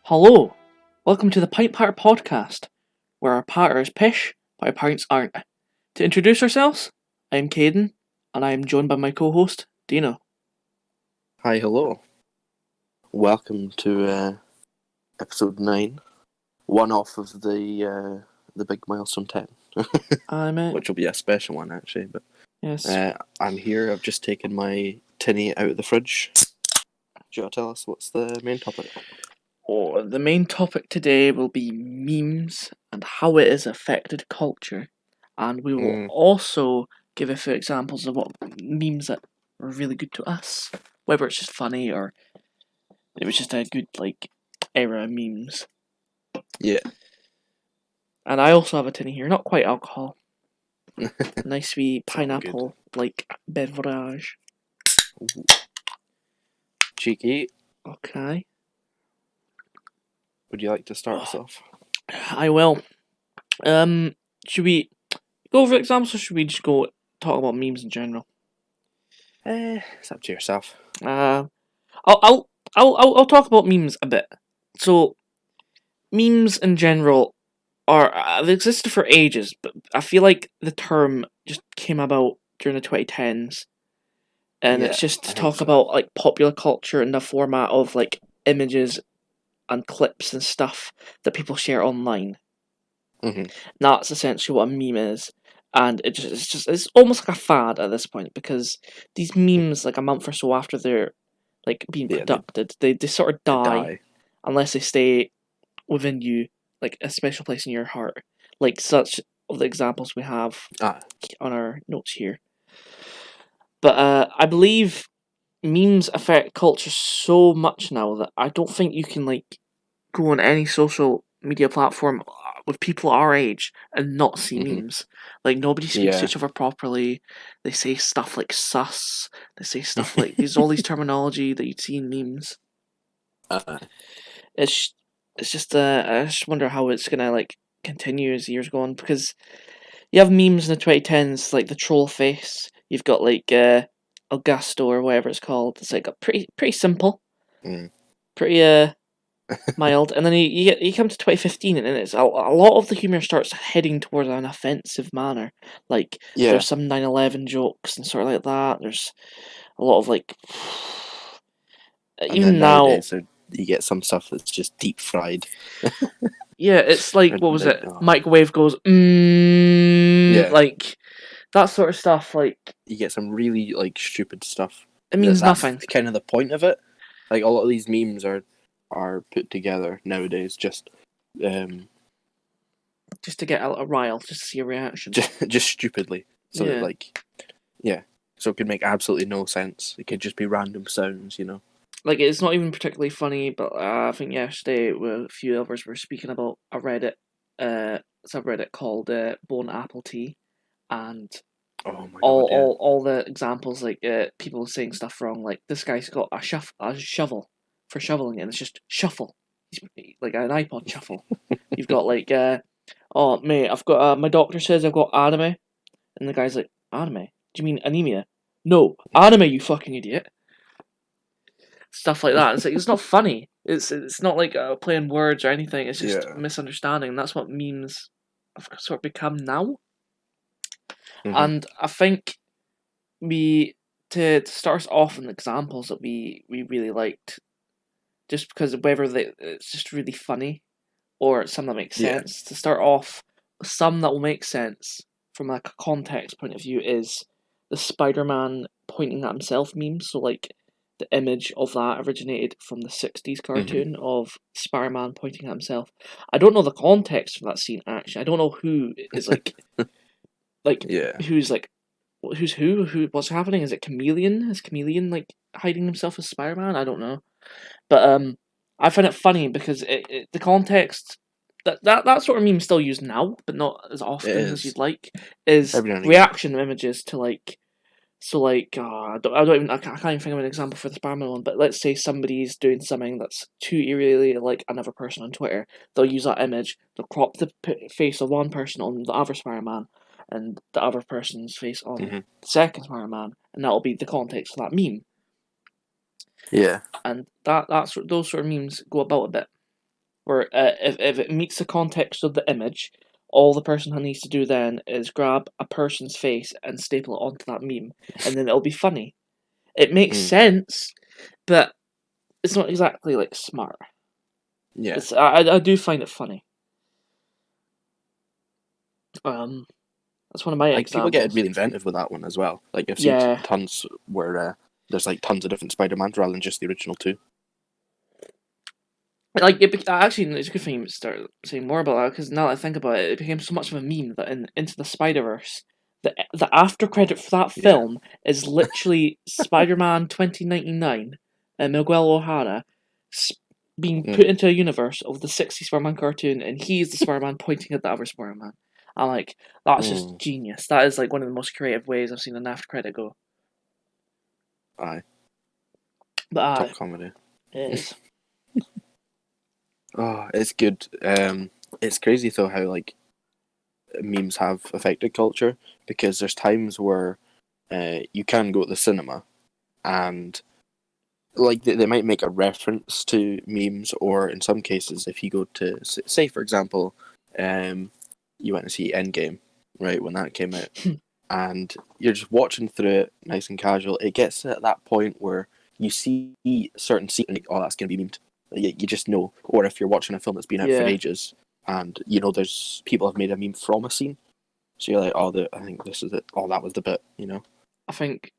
Hello, welcome to the Pint podcast, where our patters pish, but our pints aren't. To introduce ourselves, I'm Caden, and I am joined by my co-host, Dino. Hi, hello. Welcome to episode 9, one off of the big milestone 10, Hi, mate. which will be a special one actually. But Yes. I'm here. I've just taken my tinny out of the fridge. Do you want to tell us what's the main topic? The main topic today will be memes and how it has affected culture, and we will also give a few examples of what memes that were really good to us, whether it's just funny or it was just a good era of memes. Yeah. And I also have a tinny here, not quite alcohol. Nice wee pineapple beverage. Ooh. Cheeky. Okay. Would you like to start us off? I will. Should we go over examples, or should we just go talk about memes in general? It's up to yourself. I'll talk about memes a bit. So, memes in general they've existed for ages, but I feel like the term just came about during the 2010s, and it's just to talk about like popular culture in the format of like images and clips and stuff that people share online. Mm-hmm. That's essentially what a meme is, and it's almost like a fad at this point, because these memes, like a month or so after they're like being produced, they sort of die unless they stay within you, like a special place in your heart, like such of the examples we have on our notes here. But I believe memes affect culture so much now that I don't think you can like go on any social media platform with people our age and not see memes. Like, nobody speaks to each other properly. They say stuff like sus. They say stuff like all these terminology that you'd see in memes. It's just I just wonder how it's gonna like continue as the years go on, because you have memes in the 2010s like the troll face. You've got like Augusto or whatever it's called. It's like a pretty simple, pretty mild, and then you come to 2015, and it's a lot of the humor starts heading towards an offensive manner. Like there's some 9/11 jokes and sort of like that. There's a lot of like even now. You get some stuff that's just deep fried. Yeah, it's like, what was it? Microwave goes, like that sort of stuff. Like, you get some really like stupid stuff. It means nothing. That's kind of the point of it. Like, a lot of these memes are put together nowadays just to get a rile, just to see a reaction. Just stupidly. So that, like, so it could make absolutely no sense. It could just be random sounds, you know. Like, it's not even particularly funny, but I think yesterday a few others were speaking about a Reddit, subreddit called Bone Apple Tea, and all the examples, like people saying stuff wrong. Like, this guy's got a shovel for shoveling it, and it's just shuffle. Like an iPod shuffle. You've got like, oh mate, I've got my doctor says I've got anime, and the guy's like, anime? Do you mean anemia? No, anime, you fucking idiot. Stuff like that. It's like, it's not funny. It's not like playing words or anything. It's just misunderstanding. And that's what memes have sort of become now. And I think to start us off in examples that we really liked, just because whether it's just really funny or some that make sense. To start off, some that will make sense from like a context point of view is the Spider-Man pointing at himself meme. So like, the image of that originated from the 60s cartoon of Spider-Man pointing at himself. I don't know the context for that scene, actually. I don't know who is like, who's who, what's happening? Is it Chameleon? Is Chameleon like hiding himself as Spider-Man? I don't know. But I find it funny because the context, that sort of meme is still used now, but not as often as you'd like, is reaction images to like. So like, I can't even think of an example for the Spider-Man one, but let's say somebody's doing something that's too eerily like another person on Twitter. They'll use that image, they'll crop the face of one person on the other Spider-Man, and the other person's face on the second Spider-Man, and that'll be the context for that meme. Yeah. And those sort of memes go about a bit. where if it meets the context of the image, all the person needs to do then is grab a person's face and staple it onto that meme, and then it'll be funny. It makes sense, but it's not exactly like smart. Yeah. I do find it funny. That's one of my Like, people get examples. really inventive with that one as well. Like, I've seen Yeah. tons where there's like tons of different Spider-Mans rather than just the original two. Like actually, it's a good thing you start saying more about that because now that I think about it, it became so much of a meme that in Into the Spider-Verse, the after credit for that Yeah. film is literally Spider-Man 2099 and Miguel O'Hara being put into a universe of the 60s Spider-Man cartoon, and he's the Spider-Man pointing at the other Spider-Man. I'm like, that's just genius. That is like one of the most creative ways I've seen an after credit go. Aye. But Top comedy. it is. Oh, it's good. It's crazy though how like memes have affected culture, because there's times where you can go to the cinema and like they might make a reference to memes, or in some cases, if you go to say for example, you went to see Endgame, right, when that came out, and you're just watching through it, nice and casual. It gets at that point where you see certain scenes and you think, oh, that's gonna be memed. You just know. Or if you're watching a film that's been out for Yeah. ages, and you know there's people have made a meme from a scene, so you're like, oh, I think this is it. Oh, that was the bit, you know. I think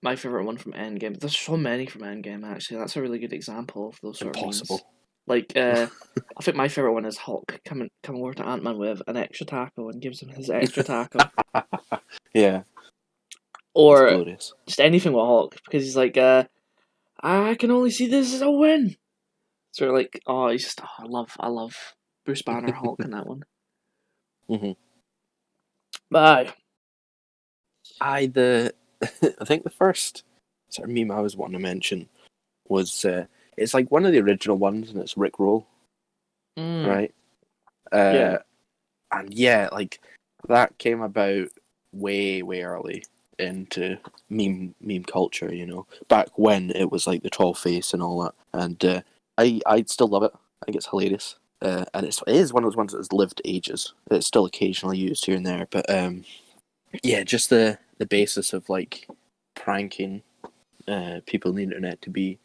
my favorite one from Endgame. There's so many from Endgame actually. That's a really good example of those sort of Impossible. memes. Like, I think my favorite one is Hulk coming over to Ant-Man with an extra taco and gives him his extra taco. Yeah. Or glorious. just anything with Hulk because he's like, I can only see this as a win. So like, oh, he's just, oh, I love Bruce Banner Hulk in that one. But I think the first sort of meme I was wanting to mention was it's like one of the original ones, and it's Rick Roll, right? Yeah. And yeah, like that came about way early into meme culture, you know, back when it was like the troll face and all that, and I still love it. I think it's hilarious, and it is one of those ones that has lived ages. It's still occasionally used here and there, but yeah, just the basis of like pranking people on the internet to be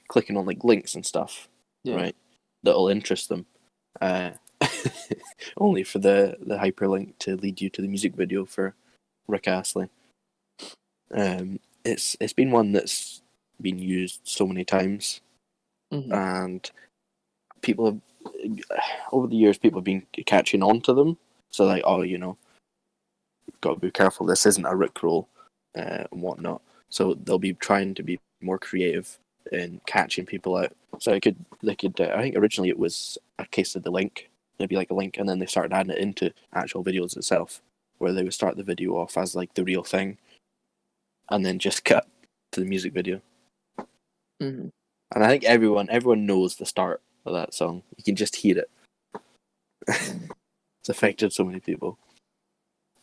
clicking on like links and stuff, right? That'll interest them. Only for the hyperlink to lead you to the music video for Rick Astley. It's been one that's been used so many times, and people have over the years people have been catching on to them. So like, oh, you know, got to be careful. This isn't a Rick roll and whatnot. So they'll be trying to be more creative in catching people out. So they could. I think originally it was a case of the link. It'd be like a link, and then they started adding it into actual videos itself, where they would start the video off as like the real thing, and then just cut to the music video. And I think everyone knows the start of that song. You can just hear it. It's affected so many people.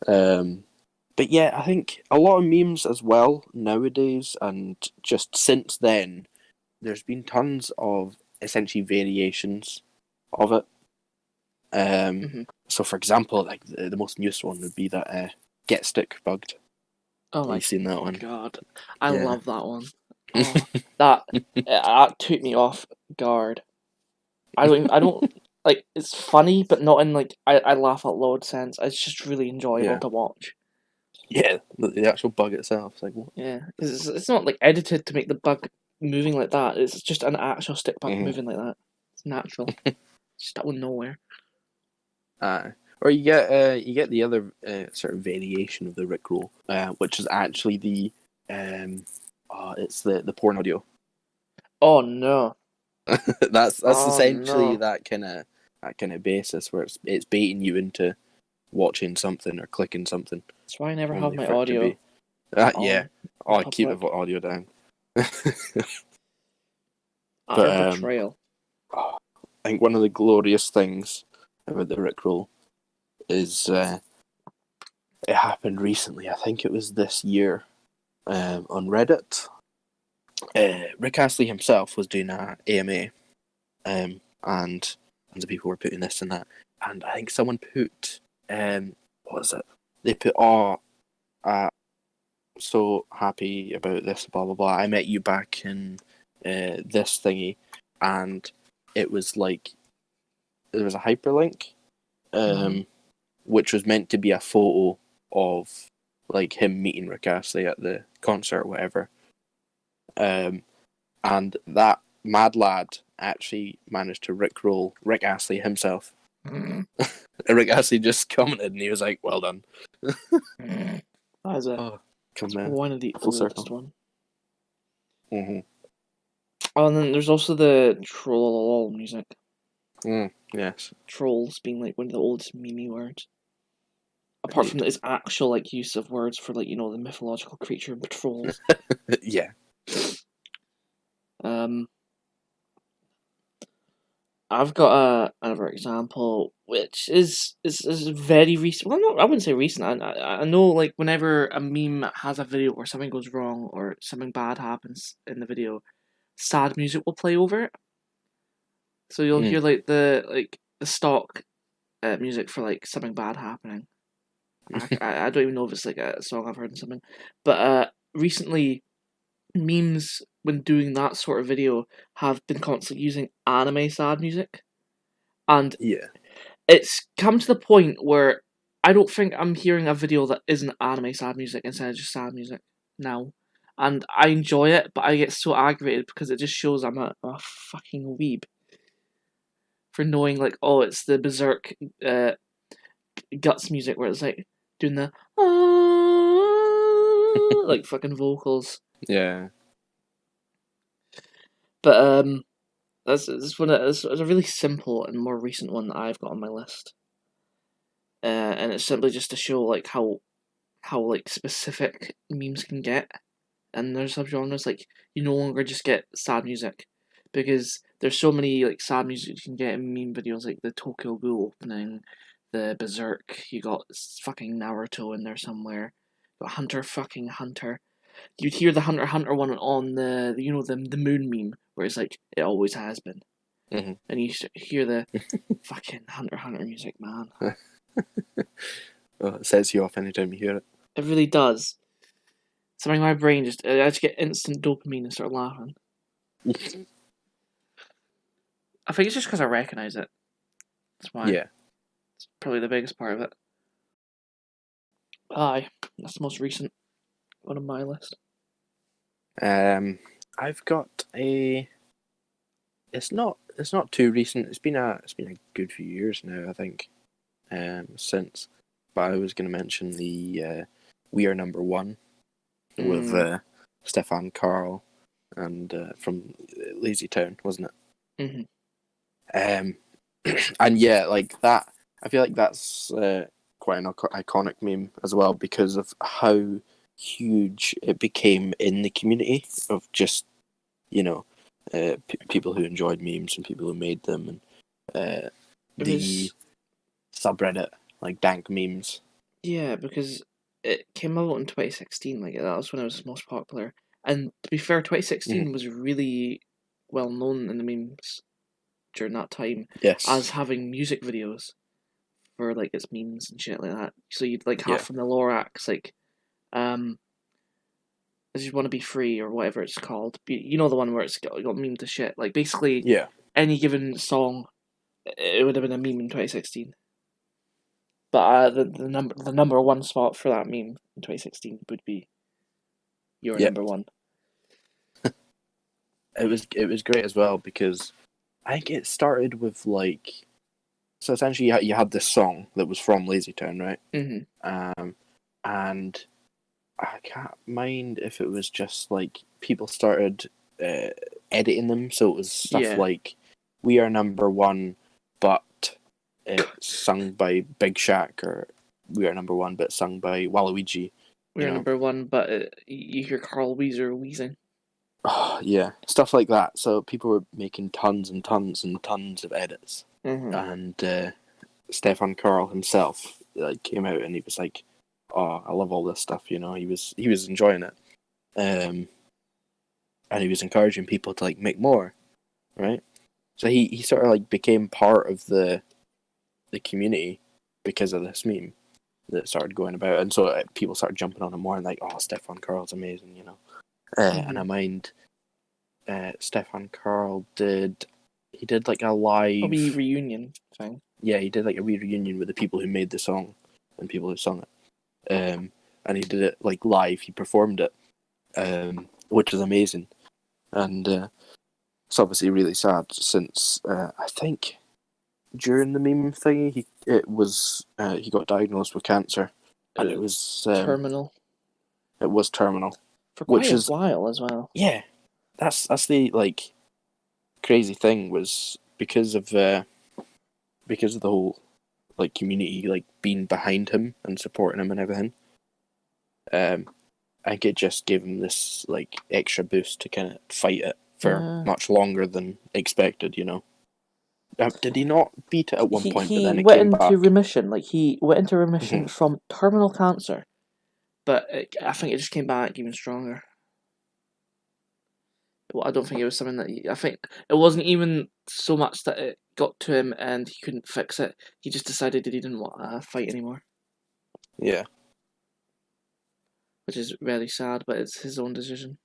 But yeah, I think a lot of memes as well nowadays, and just since then, there's been tons of essentially variations of it. So, for example, like the most newest one would be that "Get Stick Bugged." Oh my! You've seen that one? God, I love that one. Oh, that took me off guard. I don't like. It's funny, but not in like I laugh out loud sense. It's just really enjoyable to watch. Yeah, the actual bug itself. It's like, what? Yeah, because it's not like edited to make the bug moving like that. It's just an actual stick bug moving like that. It's natural. Just out of nowhere. Or you get the other sort of variation of the Rickroll, which is actually it's the porn audio. Oh no. that's essentially that kind of basis where it's baiting you into watching something or clicking something. That's why I never have my audio. Yeah. Oh, I keep the audio down. Utter betrayal. I think one of the glorious things about the Rickroll is it happened recently. I think it was this year on Reddit. Rick Astley himself was doing a AMA, and tons of people were putting this and that. And I think someone put, what was it? They put, so happy about this, blah blah blah. I met you back in this thingy, and it was like there was a hyperlink, which was meant to be a photo of like him meeting Rick Astley at the concert or whatever. And that mad lad actually managed to rickroll Rick Astley himself. And Rick Astley just commented and he was like, "Well done." That is one of the oldest one. Mm-hmm. Oh, and then there's also the troll music. Yes. Trolls being like one of the oldest meme words. Apart from its actual like use of words for like, you know, the mythological creature trolls. Yeah. I've got another example, which is very recent. Well, I wouldn't say recent. I know, like, whenever a meme has a video where something goes wrong or something bad happens in the video, sad music will play over it. So you'll hear like the stock music for like something bad happening. I don't even know if it's like a song I've heard in something, but recently, memes when doing that sort of video have been constantly using anime sad music, and it's come to the point where I don't think I'm hearing a video that isn't anime sad music instead of just sad music now, and I enjoy it, but I get so aggravated because it just shows I'm a fucking weeb for knowing like, oh, it's the Berserk guts music where it's like doing the like fucking vocals. Yeah. But that's a really simple and more recent one that I've got on my list. And it's simply just to show like how like specific memes can get, and there's subgenres like you no longer just get sad music, because there's so many like sad music you can get in meme videos, like the Tokyo Ghoul opening, the Berserk. You got fucking Naruto in there somewhere. You got Hunter fucking Hunter. You'd hear the Hunter Hunter one on the the moon meme where it's like it always has been, and you hear the fucking Hunter Hunter music, man. Well, it sets you off anytime you hear it. It really does. Something in my brain I just get instant dopamine and start laughing. I think it's just because I recognise it. That's why. Yeah. It's probably the biggest part of it. Aye, that's the most recent one on my list. I've got a. It's not too recent. It's been a good few years now, I think. Since, but I was going to mention the "We Are Number One" with Stefan Karl and from Lazy Town, wasn't it? And yeah, like that. I feel like that's quite an iconic meme as well because of how huge it became in the community of just people who enjoyed memes and people who made them, and the subreddit like dank memes. Yeah, because it came out in 2016. Like that was when it was most popular. And to be fair, 2016 was really well known in the memes during that time. Yes. As having music videos for like its memes and shit like that. So you'd like have from the Lorax like I Just Want to Be Free or whatever it's called. You know the one where it's got meme to shit. Like basically any given song, it would have been a meme in 2016. But the number one spot for that meme in 2016 would be your number one. It was great as well because I think it started with like, so essentially you had this song that was from Lazy Town, right? And I can't mind if it was just like people started editing them, so it was stuff like "We Are Number One," but it's sung by Big Shaq, or "We Are Number One," but sung by Waluigi. We Are Number One, but you hear Carl Weezer wheezing. Oh, yeah, stuff like that. So people were making tons and tons and tons of edits, and Stefan Karl himself like came out and he was like, "Oh, I love all this stuff." You know, he was enjoying it, and he was encouraging people to like make more, right? So he sort of like became part of the community because of this meme that started going about, and so people started jumping on him more and like, oh, Stefan Karl's amazing, you know. And I mind Stefan Karl did like a live a wee reunion thing. Yeah, he did like a wee reunion with the people who made the song and people who sung it. And he did it like live. He performed it, which is amazing. And it's obviously really sad since I think during the meme thingy, he got diagnosed with cancer, and it was terminal. It was terminal For quite a while as well. Yeah, that's the like crazy thing was because of the whole like community like being behind him and supporting him and everything. I think it just gave him this like extra boost to kind of fight it for much longer than expected, you know. Did he not beat it at one point, but then it came back? He went into remission. Like, he went into remission from terminal cancer. But I think it just came back even stronger. Well, I don't think it was something that I think it wasn't even so much that it got to him and he couldn't fix it. He just decided that he didn't want to fight anymore. Yeah. Which is really sad, but it's his own decision.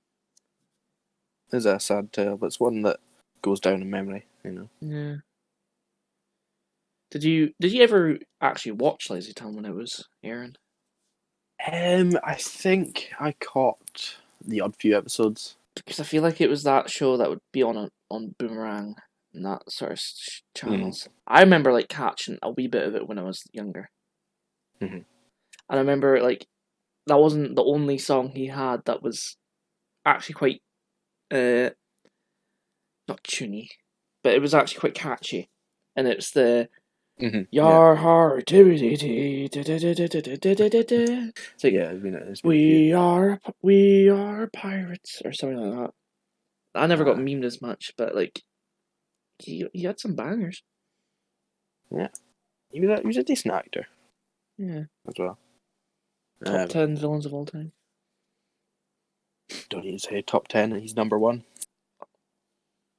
It's a sad tale, but it's one that goes down in memory, you know. Yeah. Did you ever actually watch Lazy Town when it was airing? I think I caught the odd few episodes. Because I feel like it was that show that would be on Boomerang and that sort of channels. I remember like catching a wee bit of it when I was younger. And I remember like that wasn't the only song he had that was actually quite not tuney, but it was actually quite catchy. And it's the Your heart, it's like, yeah, I mean, it's we are pirates or something like that. I never got memed as much, but like he had some bangers. Yeah, he was a decent actor. Yeah, as well. Top 10 villains of all time. Don't need to say top 10. He's number 1.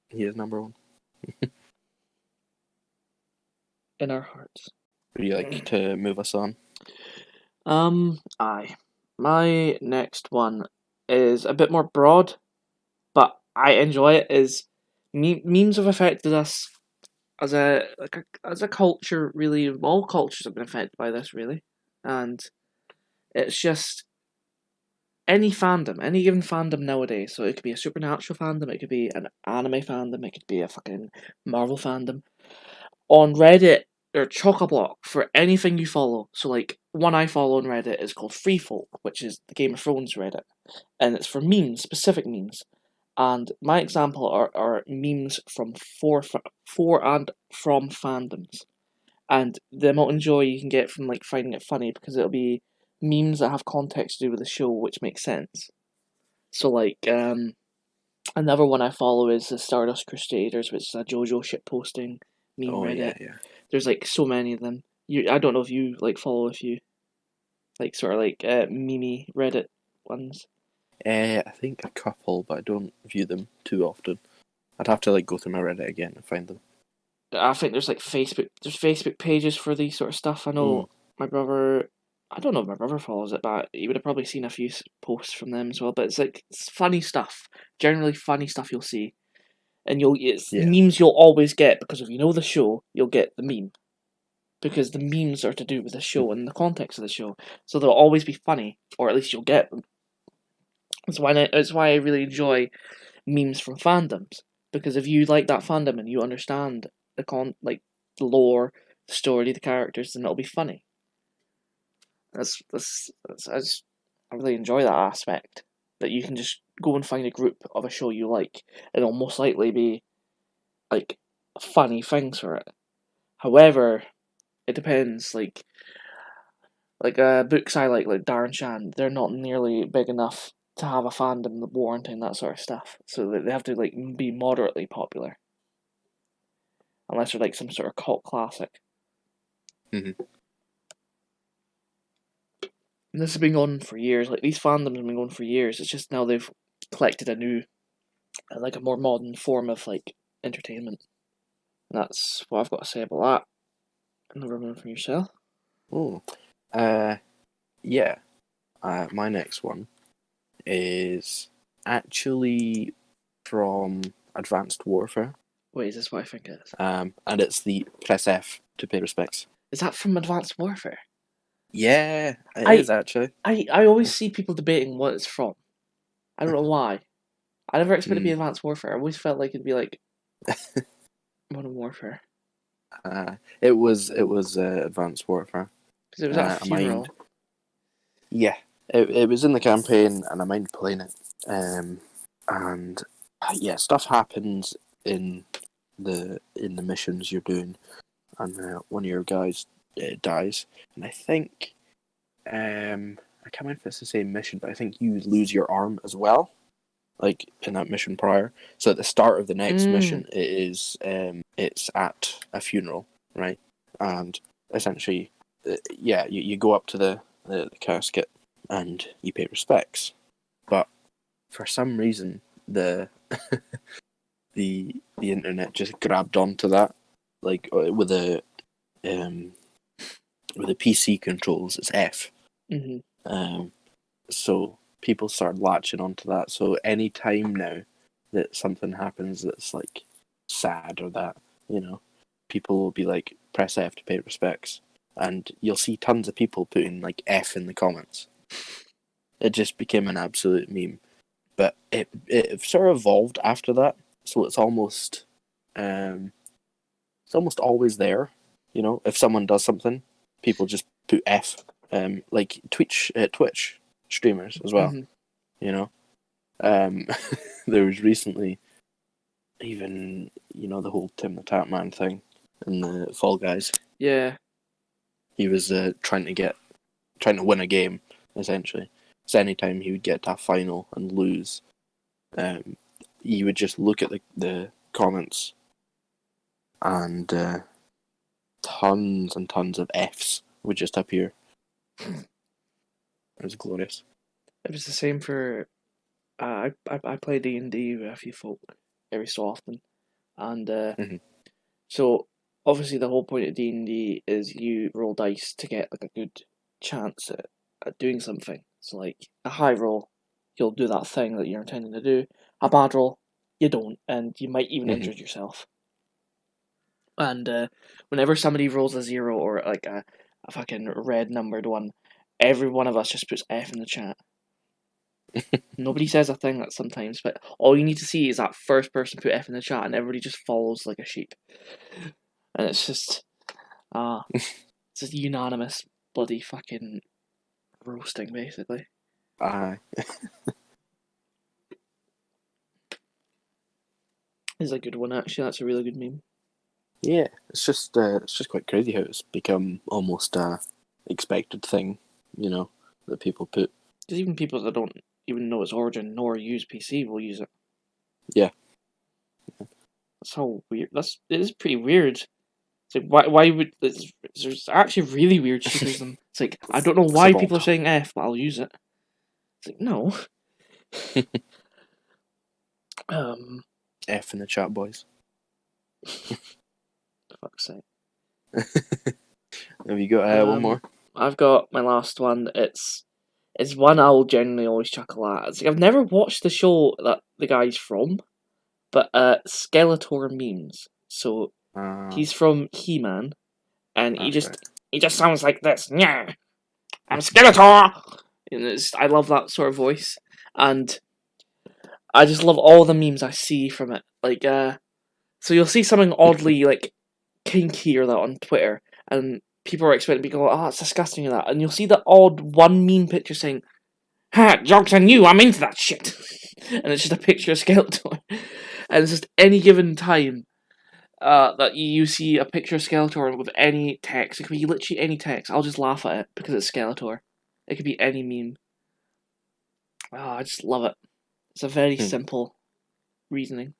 He is number 1. In our hearts. Would you like to move us on? Aye. My next one is a bit more broad, but I enjoy it. Is memes have affected us as a culture. Really, all cultures have been affected by this, really, and it's just any fandom, any given fandom nowadays. So it could be a supernatural fandom, it could be an anime fandom, it could be a fucking Marvel fandom. On Reddit, or chock-a-block for anything you follow. So like one I follow on Reddit is called Free Folk, which is the Game of Thrones Reddit, and it's for memes, specific memes. And my example are memes from for and from fandoms, and the amount of joy you can get from like finding it funny because it'll be memes that have context to do with the show, which makes sense. So like another one I follow is the Stardust Crusaders, which is a JoJo shitposting meme Reddit. Yeah. There's like so many of them. I don't know if you like follow a few, like sort of like meme Reddit ones. I think a couple, but I don't view them too often. I'd have to like go through my Reddit again and find them. I think there's like Facebook pages for these sort of stuff. I know my brother. I don't know if my brother follows it, but he would have probably seen a few posts from them as well. But it's funny stuff. Generally funny stuff you'll see. And memes you'll always get, because if you know the show, you'll get the meme. Because the memes are to do with the show and the context of the show. So they'll always be funny, or at least you'll get them. That's why I really enjoy memes from fandoms. Because if you like that fandom and you understand the lore, the story, the characters, then it'll be funny. I really enjoy that aspect. That you can just go and find a group of a show you like, and it'll most likely be like funny things for it. However, it depends. Like books I like Darren Shan, they're not nearly big enough to have a fandom warranting that sort of stuff. So they have to like be moderately popular, unless they're like some sort of cult classic. And this has been going on for years. Like these fandoms have been going for years. It's just now they've collected a new, like a more modern form of like entertainment. That's what I've got to say about that. Another one from yourself. Oh, yeah. My next one is actually from Advanced Warfare. Wait, is this what I think it is? And it's the press F to pay respects. Is that from Advanced Warfare? Yeah, it is actually. I always see people debating what it's from. I don't know why. I never expected it to be Advanced Warfare. I always felt like it'd be like Modern Warfare. It was Advanced Warfare. Because it was at a funeral. Yeah, it was in the campaign, and I mind playing it. And yeah, stuff happens in the missions you're doing, and one of your guys dies, and I think I can't remember if it's the same mission, but I think you lose your arm as well, like in that mission prior. So at the start of the next mission, it's at a funeral, right? And essentially, you go up to the casket and you pay respects, but for some reason the the internet just grabbed onto that, like with the PC controls, it's F. So people started latching onto that. So any time now that something happens that's like sad or that, people will be like, press F to pay respects, and you'll see tons of people putting like F in the comments. It just became an absolute meme. But it sort of evolved after that, so it's almost always there. If someone does something, people just put F. Like Twitch streamers as well. There was recently even the whole Tim the Tatman thing in the Fall Guys. Yeah. He was trying to win a game essentially. So anytime he would get to a final and lose, you would just look at the comments, and tons and tons of Fs would just appear. It was glorious. It was the same for. I play D&D with a few folk every so often, and so obviously the whole point of D&D is you roll dice to get like a good chance at doing something. So like a high roll, you'll do that thing that you're intending to do. A bad roll, you don't, and you might even injure yourself. And whenever somebody rolls a 0 or like a fucking red numbered one, every one of us just puts F in the chat. Nobody says a thing that sometimes, but all you need to see is that first person put F in the chat, and everybody just follows like a sheep. And it's just, it's just unanimous bloody fucking roasting, basically. It's a good one, actually. That's a really good meme. Yeah, it's just quite crazy how it's become almost a expected thing, that people put. Because even people that don't even know its origin nor use PC will use it. Yeah. That's how weird. It is pretty weird. It's like why would there's actually really weird shitterism. It's like I don't know why people are saying F, but I'll use it. It's like no. F in the chat, boys. Fuck's sake. Have you got one more? I've got my last one. It's one I'll generally always chuckle at. It's like I've never watched the show that the guy's from, but Skeletor memes. So he's from He-Man, and he just sounds like this. Yeah, I'm Skeletor. And I love that sort of voice, and I just love all the memes I see from it. Like so you'll see something oddly like kinky or that on Twitter, and people are expecting to go, "Oh, it's disgusting," or that, and you'll see the odd one meme picture saying, "Ha, joke's on you, I'm into that shit," and it's just a picture of Skeletor, and it's just any given time that you see a picture of Skeletor with any text. It could be literally any text. I'll just laugh at it because it's Skeletor. It could be any meme. Oh, I just love it. It's a very simple reasoning.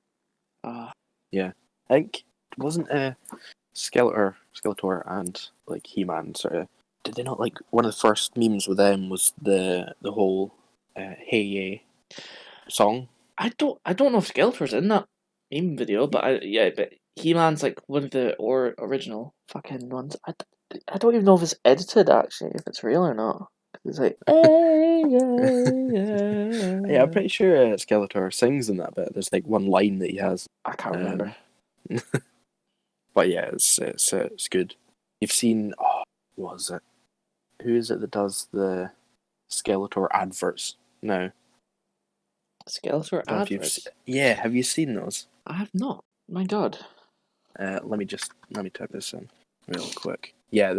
Yeah, I think wasn't Skeletor and like He-Man sort of. Did they not like one of the first memes with them was the whole "Hey Yay" song? I don't know if Skeletor's in that meme video, but He-Man's like one of the original fucking ones. I don't even know if it's edited actually, if it's real or not. It's like, hey, Yeah, I'm yeah. pretty sure Skeletor sings in that bit. There's like one line that he has. I can't remember. But yeah, it's good. You've seen what was it? Who is it that does the Skeletor adverts now? Skeletor adverts? Yeah, have you seen those? I have not. My God. Let me type this in real quick. Yeah,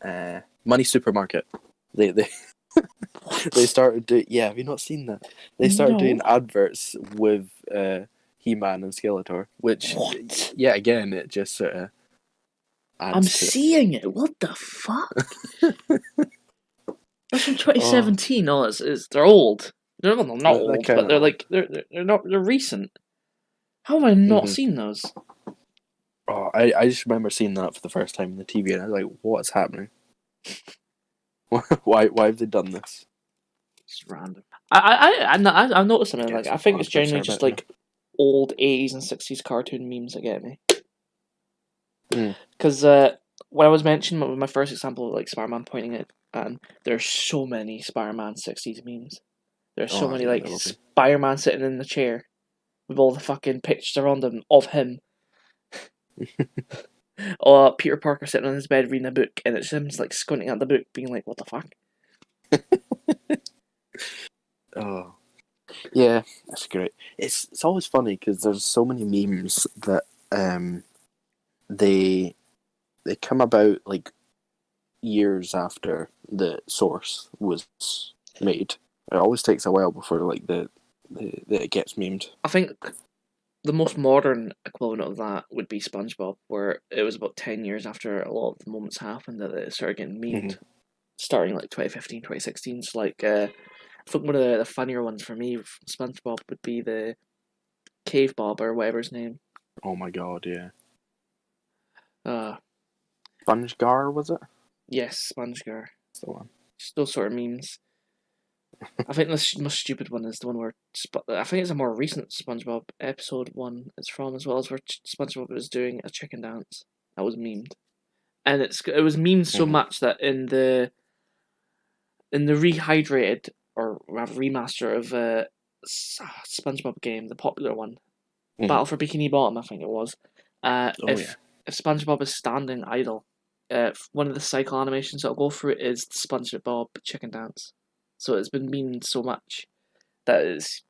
that Money Supermarket. They they started doing. Yeah, have you not seen that? They started doing No. adverts with He-Man and Skeletor, which What? yeah, again, it just sort of I'm adds to seeing it. What the fuck? it. That's from Oh, 2017. Oh, they're old. They're well, not they're old, kind but of old. they're recent. How have I not Mm-hmm. seen those? Oh, I just remember seeing that for the first time on the TV, and I was like, "What's happening? why have they done this?" It's random. I noticed something like Yes, I think it's adverts are genuinely a just bit. like old 80s and 60s cartoon memes that get me. Mm. Because when I was mentioning my first example of like Spider-Man pointing at, there's so many Spider-Man 60s memes. There's so Oh many yeah, like there will be. Spider-Man sitting in the chair with all the fucking pictures around him of him. Or Peter Parker sitting on his bed reading a book, and it's him just, like squinting at the book, being like, "What the fuck?" Oh yeah, that's great. It's always funny because there's so many memes that they they come about like years after the source was made. It always takes a while before like the it gets memed. I think the most modern equivalent of that would be SpongeBob, where it was about 10 years after a lot of the moments happened that it started getting Mm-hmm. memed, starting like 2015, 2016. So, like, I think one of the funnier ones for me, from SpongeBob, would be the Cave Bob or whatever his name. Oh my god, yeah. Uh, SpongeGar was it? yes, SpongeGar. That's the one. Just those sort of memes. I think the most stupid one is the one where I think it's a more recent SpongeBob episode one. It's from as well as where SpongeBob was doing a chicken dance that was memed, and it was memed so Mm-hmm. much that in the rehydrated or rather remaster of SpongeBob game, the popular one, Mm-hmm. Battle for Bikini Bottom, I think it was. Oh yeah. If SpongeBob is standing idle, one of the cycle animations that'll go through it is the SpongeBob chicken dance. So it's been memed so much that it's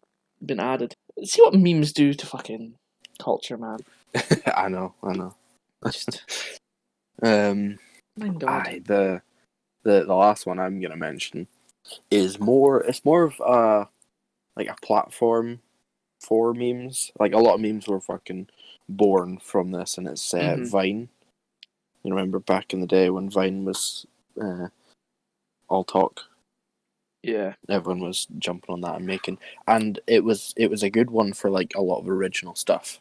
been added. See what memes do to fucking culture, man. I know. Just my God. Aye, the last one I'm gonna mention is more. It's more of like a platform for memes. Like a lot of memes were fucking born from this, and it's Mhm. Vine. You remember back in the day when Vine was all talk. Yeah. Everyone was jumping on that and making, and it was a good one for like a lot of original stuff.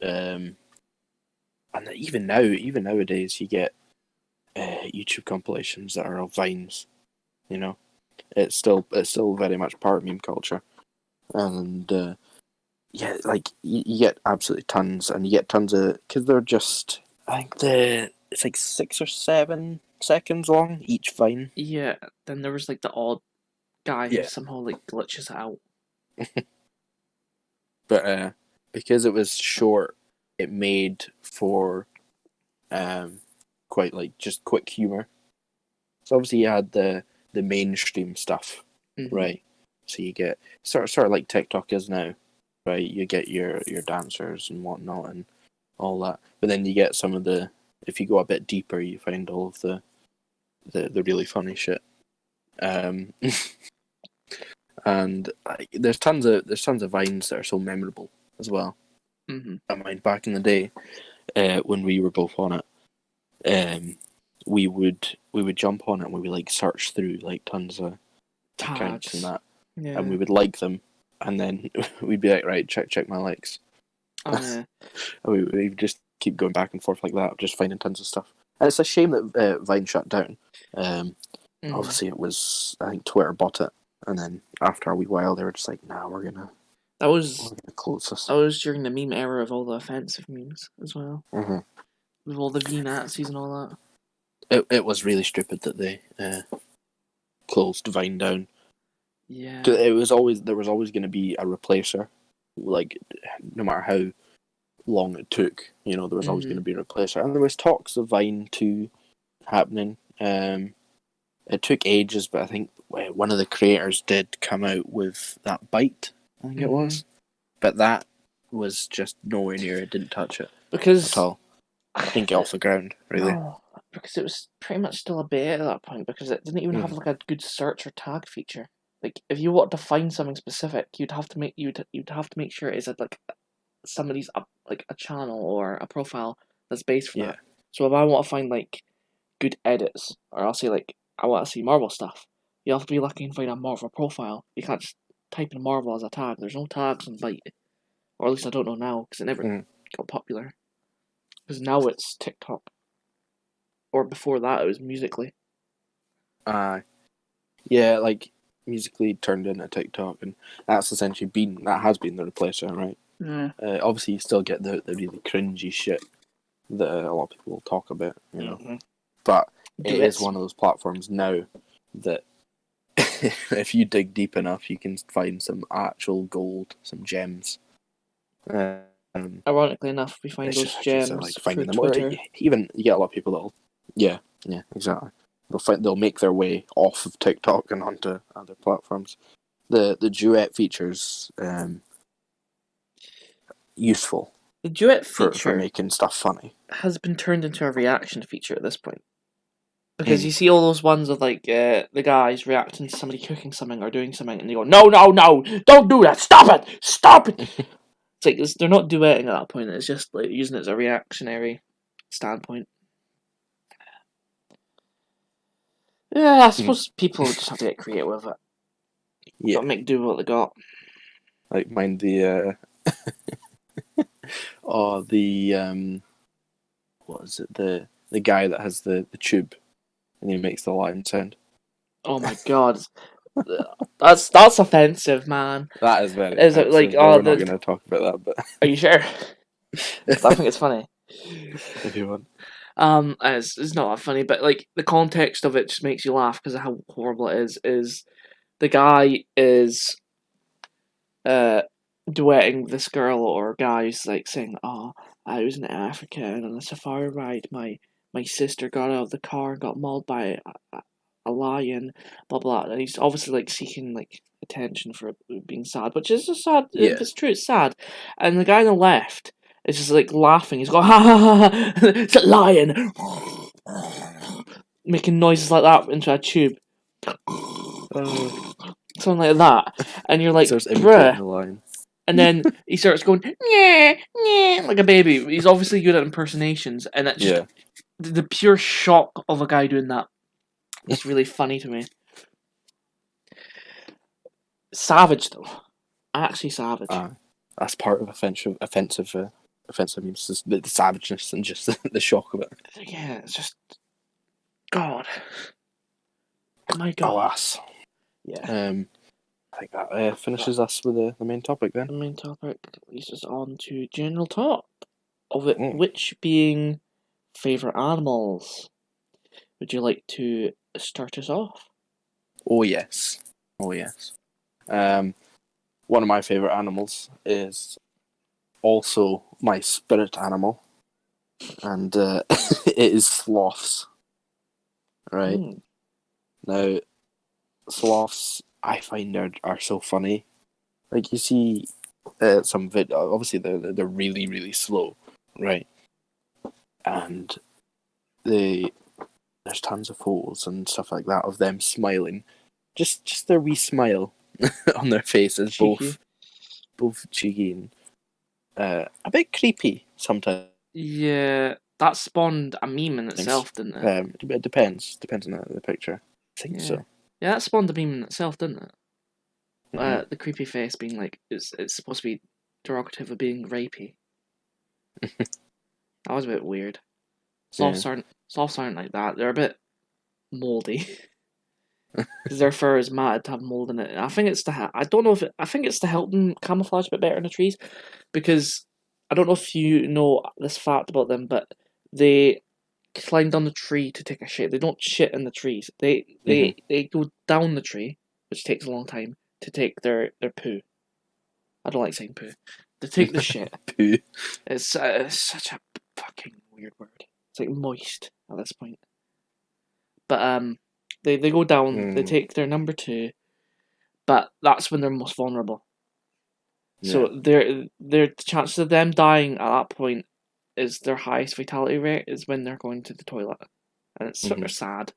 And even nowadays, you get YouTube compilations that are of vines. You know, it's still very much part of meme culture, and yeah, like you get absolutely tons, and you get tons of because they're just I think it's like 6 or 7 seconds long each vine. Yeah. Then there was like the odd guy who Yeah, somehow like glitches it out. but because it was short, it made for um quite like just quick humor. So obviously you had the mainstream stuff, Mhm. right? So you get sort of like TikTok is now, right? You get your dancers and whatnot and all that, but then you get some of the if you go a bit deeper, you find all of the really funny shit. Um, and there's tons of vines that are so memorable as well. Mhm. I mean, back in the day, when we were both on it, um, we would jump on it and we would like search through like tons of accounts and Tags. that, and Yeah. we would like them, and then we'd be like, right, check my likes. Oh yeah. And we would just keep going back and forth like that, just finding tons of stuff. And it's a shame that Vine shut down. Mhm. Obviously, it was I think Twitter bought it, and then after a wee while, they were just like, nah, we're gonna That was the closest. during the meme era of all the offensive memes as well. Mm-hmm. With all the V-Nazis and all that. It was really stupid that they closed Vine down. Yeah. There was always going to be a replacer, like no matter how long it took, there was always going to be a replacer, and there was talks of Vine 2 happening. It took ages, but I think one of the creators did come out with that Bite, I think it was, but that was just nowhere near it. Didn't touch it because at all. I didn't get off the ground really. No, because it was pretty much still a beta at that point, because it didn't even have like a good search or tag feature. Like if you want to find something specific, you'd have to make sure it's like somebody's like a channel or a profile that's based for that. So if I want to find like good edits, or I'll say like I want to see Marvel stuff, you have to be lucky and find a Marvel profile. You can't just type in Marvel as a tag. There's no tags on Byte, or at least I don't know now, because it never got popular. Because now it's TikTok. Or before that, it was Musically. Yeah, like Musically turned into TikTok, and that has been the replacer, right? Yeah. Obviously, you still get the really cringy shit that a lot of people will talk about, But it is one of those platforms now that if you dig deep enough, you can find some actual gold, some gems. Ironically enough, we find those gems like finding them. Twitter. Even you get a lot of people that'll, yeah, exactly. They'll make their way off of TikTok and onto other platforms. The duet features useful. The duet feature for making stuff funny has been turned into a reaction feature at this point. Because you see all those ones of like the guys reacting to somebody cooking something or doing something, and they go, "No, no, no! Don't do that! Stop it! Stop it!" It's like they're not duetting at that point. It's just like using it as a reactionary standpoint. Yeah, I suppose people just have to get creative with it. Yeah, gotta make do with what they got. Like mind the what is it, the guy that has the tube and he makes the lion sound. Oh my god. That's offensive, man. That is very Is offensive. it like we're not going to talk about that, but are you sure? I think it's funny. If you want. It's not that funny, but like the context of it just makes you laugh because of how horrible it is. Is the guy is duetting this girl or guy who's like saying, "Oh, I was in Africa and on a safari ride, my sister got out of the car and got mauled by a lion, blah blah." And he's obviously like seeking like attention for being sad, which is just sad. Yeah. If it's true, it's sad. And the guy on the left is just like laughing. He's going, "Ha ha ha! Ha. It's a lion!" Making noises like that into a tube. Something like that, and you're like, bruh. And then he starts going, "Yeah, yeah," like a baby. He's obviously good at impersonations, and that's just the pure shock of a guy doing that. It's really funny to me. Savage though, actually savage. That's part of offensive memes, is the savageness and just the shock of it. Yeah, it's just God. My God. Alas. Yeah. I think that finishes us with the main topic then. The main topic leads us on to general talk of it, which being favourite animals. Would you like to start us off? Oh yes. One of my favourite animals is also my spirit animal, and it is sloths. Right? Now, sloths, I find are so funny. Like you see some obviously they're really, really slow, right? And there's tons of photos and stuff like that of them smiling. Just their wee smile on their faces, both cheeky and a bit creepy sometimes. Yeah, that spawned a meme in itself, didn't it? It depends on the picture. I think so. Yeah, that spawned a meme in itself, didn't it? The creepy face being like it's supposed to be derogative of being rapey. That was a bit weird. Sloths aren't like that. They're a bit mouldy. because their fur is matted to have mold in it. And I think it's I don't know if I think it's to help them camouflage a bit better in the trees, because I don't know if you know this fact about them, but they climb down the tree to take a shit. They don't shit in the trees. They go down the tree, which takes a long time, to take their poo. I don't like saying poo. To take the shit. Poo. It's such a fucking weird word. It's like moist at this point. But they go down. They take their number 2, but that's when they're most vulnerable. So their chances of them dying at that point is their highest fatality rate is when they're going to the toilet, and it's sort of sad.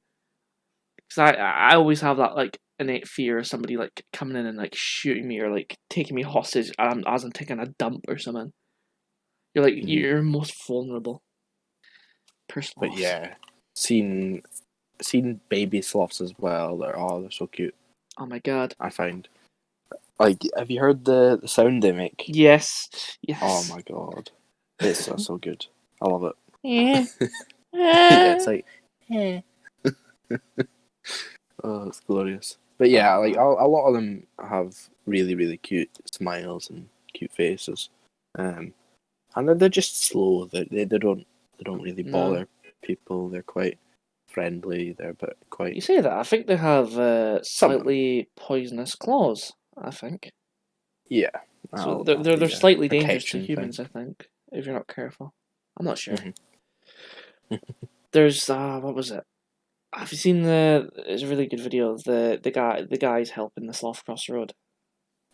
Because I always have that like innate fear of somebody like coming in and like shooting me or like taking me hostage as I'm taking a dump or something. You're like you're most vulnerable. But yeah, seen baby sloths as well. They're so cute. Oh my god! I find. Like, have you heard the sound they make? Yes. Oh my god, it's so good. I love it. Yeah. Yeah, it's like, yeah. Oh, it's glorious. But yeah, like a lot of them have really, really cute smiles and cute faces, and they're just slow. They don't really bother people. They're quite friendly. They're quite. You say that. I think they have slightly poisonous claws. I think. Yeah. So they're slightly dangerous to humans. I think if you're not careful. I'm not sure. There's what was it? Have you seen it's a really good video of the guy's helping the sloth cross the road.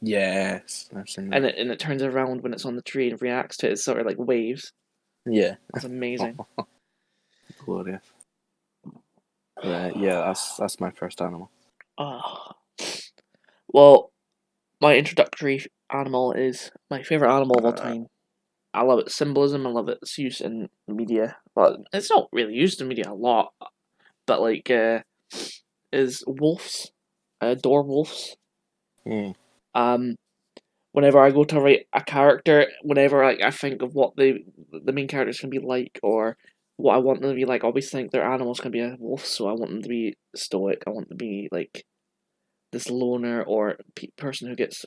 Yes, I've seen that. And it turns around when it's on the tree and reacts to it. It's sort of like waves. Yeah. That's amazing. Glorious. Yeah, that's my first animal. Oh. Well, my introductory animal is my favourite animal of all time. I love its symbolism, I love its use in media. Well, it's not really used in media a lot, but like, is wolves. I adore wolves. Whenever I go to write a character, whenever I think of what the main character's gonna be like, or what I want them to be like, I always think their animal's gonna be a wolf, so I want them to be stoic. I want them to be like this loner or person who gets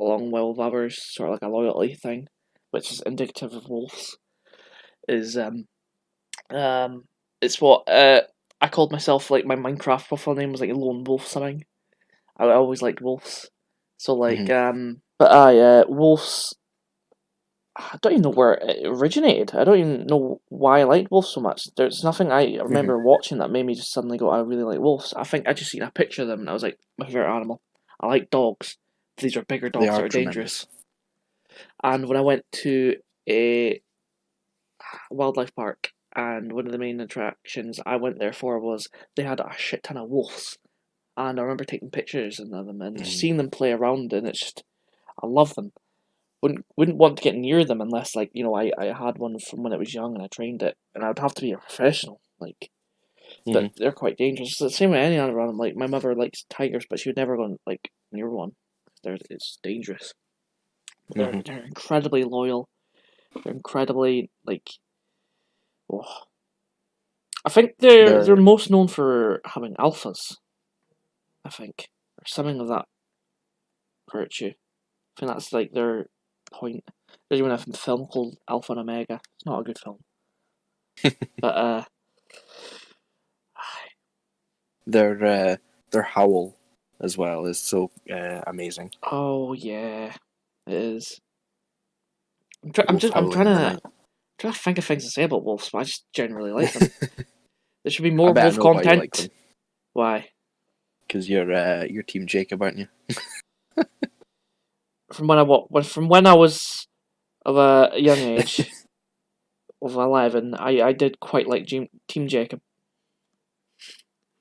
along well with others, sort of like a loyalty thing, which is indicative of wolves. It's what I called myself, like my Minecraft profile name was like Lone Wolf something. I always liked wolves, so like wolves. I don't even know where it originated. I don't even know why I liked wolves so much. There's nothing I remember watching that made me just suddenly go, I really like wolves. I think I just seen a picture of them and I was like, my favourite animal. I like dogs. These are bigger dogs that are dangerous. And when I went to a wildlife park, and one of the main attractions I went there for was they had a shit ton of wolves. And I remember taking pictures of them and just seeing them play around, and it's just, I love them. Wouldn't want to get near them unless, like, you know, I had one from when I was young and I trained it, and I would have to be a professional, like. But they're quite dangerous. It's the same with any other animal. Like, my mother likes tigers, but she would never go like near one. It's dangerous. They're incredibly loyal. They're incredibly like. Oh. I think they're most known for having alphas. I think, or something of that virtue. I think that's like their point. There's even a film called Alpha and Omega. It's not a good film. But their howl as well is so amazing. Oh yeah, it is. I'm trying to think of things to say about wolves, but I just generally like them. There should be more wolf content. Like them. Why? Because you're Team Jacob, aren't you? From when I was of a young age, of 11, I did quite like Team Jacob.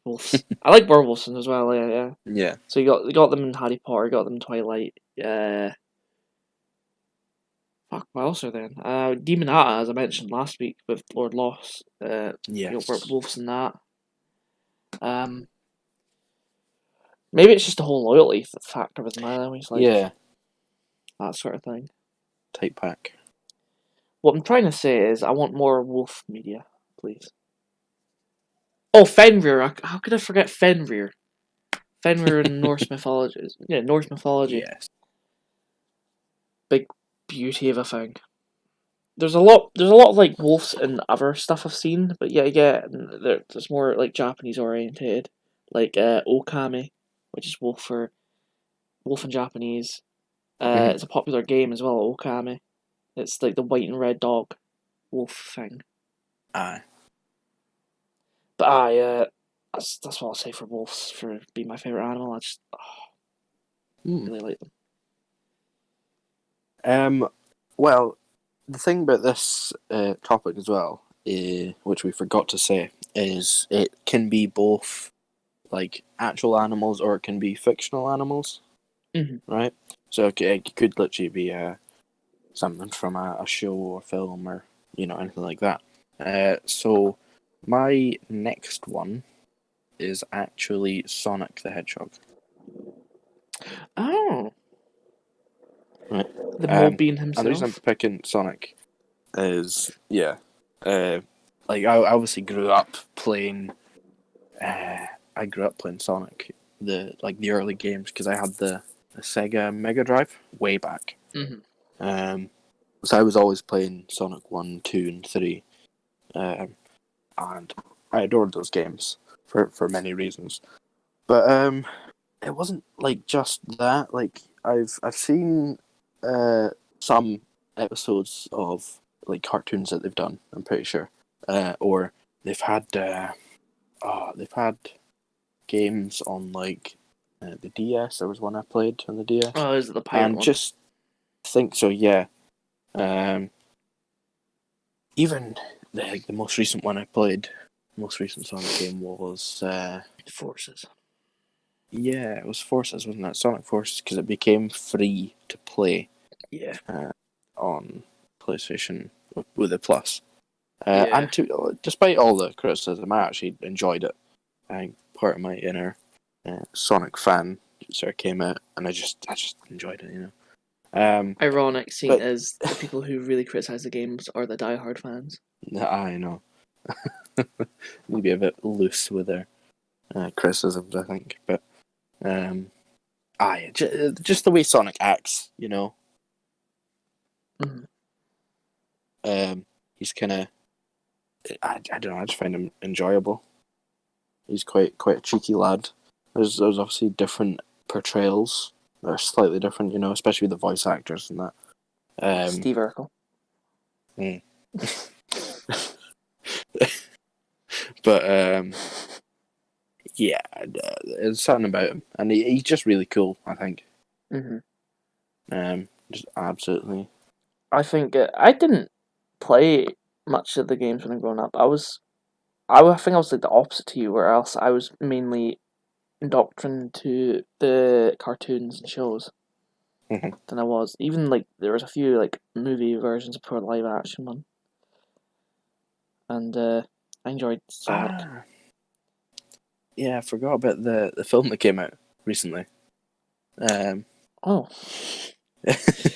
Wolves. I like werewolves as well. Yeah. Yeah. So you got them in Harry Potter, you got them in Twilight. Fuck, what else are there? Demonata, as I mentioned last week with Lord Loss. Yes. Wolves in that. Maybe it's just the whole loyalty factor with my enemies, like that sort of thing. Type pack. What I'm trying to say is, I want more wolf media, please. Oh, Fenrir! How could I forget Fenrir? Fenrir in Norse mythology. Yeah, Norse mythology. Yes. Big beauty of a thing. There's a lot of like wolves and other stuff I've seen, but there's more like Japanese orientated, like okami, which is wolf in Japanese. Mm-hmm. It's a popular game as well, okami. It's like the white and red dog wolf thing. Aye. But that's what I'll say for wolves for being my favorite animal. I just really like them. Well, the thing about this topic as well, which we forgot to say, is it can be both like actual animals or it can be fictional animals, right? So it could literally be something from a show or film or anything like that. So my next one is actually Sonic the Hedgehog. Oh, Right. the Mobean And the reason I'm himself. picking Sonic is like I obviously grew up playing. I grew up playing Sonic, the early games, because I had the Sega Mega Drive way back. So I was always playing Sonic 1, 2, and 3, and I adored those games for many reasons. But it wasn't like just that. Like I've seen some episodes of like cartoons that they've done. I'm pretty sure, or they've had games on like the DS. There was one I played on the DS. Oh, is it the pirate And one? just think so, yeah. Even the most recent one I played, most recent Sonic game was Forces. yeah, it was Forces, wasn't it? Sonic Forces, because it became free to play. Yeah. On PlayStation with the Plus. Yeah. And despite all the criticism, I actually enjoyed it. I think part of my inner Sonic fan sort of came out, and I just enjoyed it, Ironic, seeing But as the people who really criticize the games are the diehard fans. I know. Maybe a bit loose with their criticisms, I think. But just the way Sonic acts, he's kind of, I don't know, I just find him enjoyable. He's quite a cheeky lad. There's obviously different portrayals that are slightly different, especially with the voice actors and that. Steve Urkel. But yeah, there's something about him, and he's just really cool, I think. Just absolutely. I think I didn't play much of the games when I growing up. I think I was like the opposite to you, where else I was mainly indoctrinated to the cartoons and shows than I was. Even like there was a few like movie versions before the live action one, and I enjoyed Sonic. Yeah, I forgot about the film that came out recently. Oh.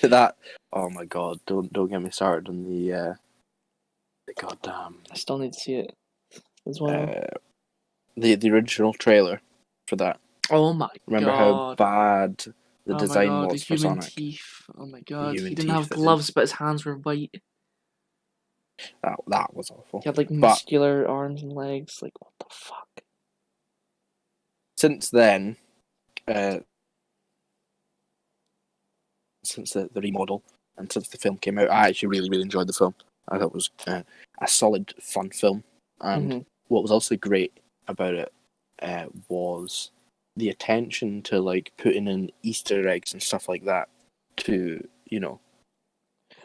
That, oh my god! Don't get me started on the goddamn. I still need to see it as well. The original trailer for that. Oh my Remember god! how bad the design the was for human Sonic? teeth. Oh my god! Human He didn't teeth, have gloves, but his hands were white. That was awful. He had like muscular arms and legs. Like what the fuck? Since then, since the remodel and since the film came out, I actually really enjoyed the film. I thought it was a solid, fun film. And what was also great about it was the attention to like putting in Easter eggs and stuff like that. To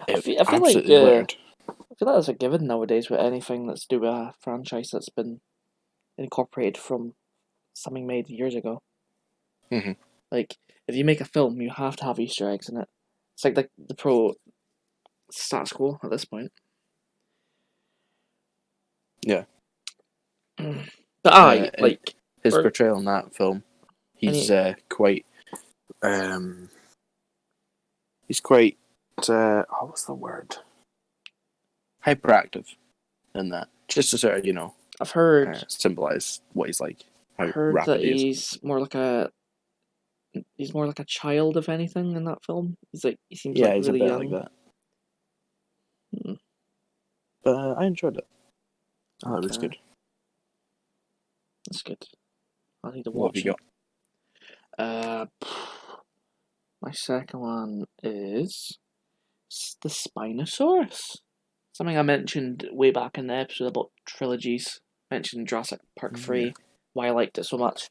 I feel like littered. I feel like that's a given nowadays with anything that's to do with a franchise that's been incorporated from something made years ago. Like if you make a film, you have to have Easter eggs in it. It's like the pro status quo at this point. Yeah. But like his portrayal in that film, he's quite what's the word? Hyperactive in that. Just to sort of, I've heard symbolize what he's like. how heard that rapid he is. he's more like a child, if anything, in that film. He seems Yeah, like he's a really bit like young. that. Hmm, But I enjoyed it. I thought it was okay, good. that's good. I need to What have you watch it. got? Uh, my second one is the Spinosaurus. Something I mentioned way back in the episode about trilogies. Mentioned Jurassic Park Yeah. 3, why I liked it so much.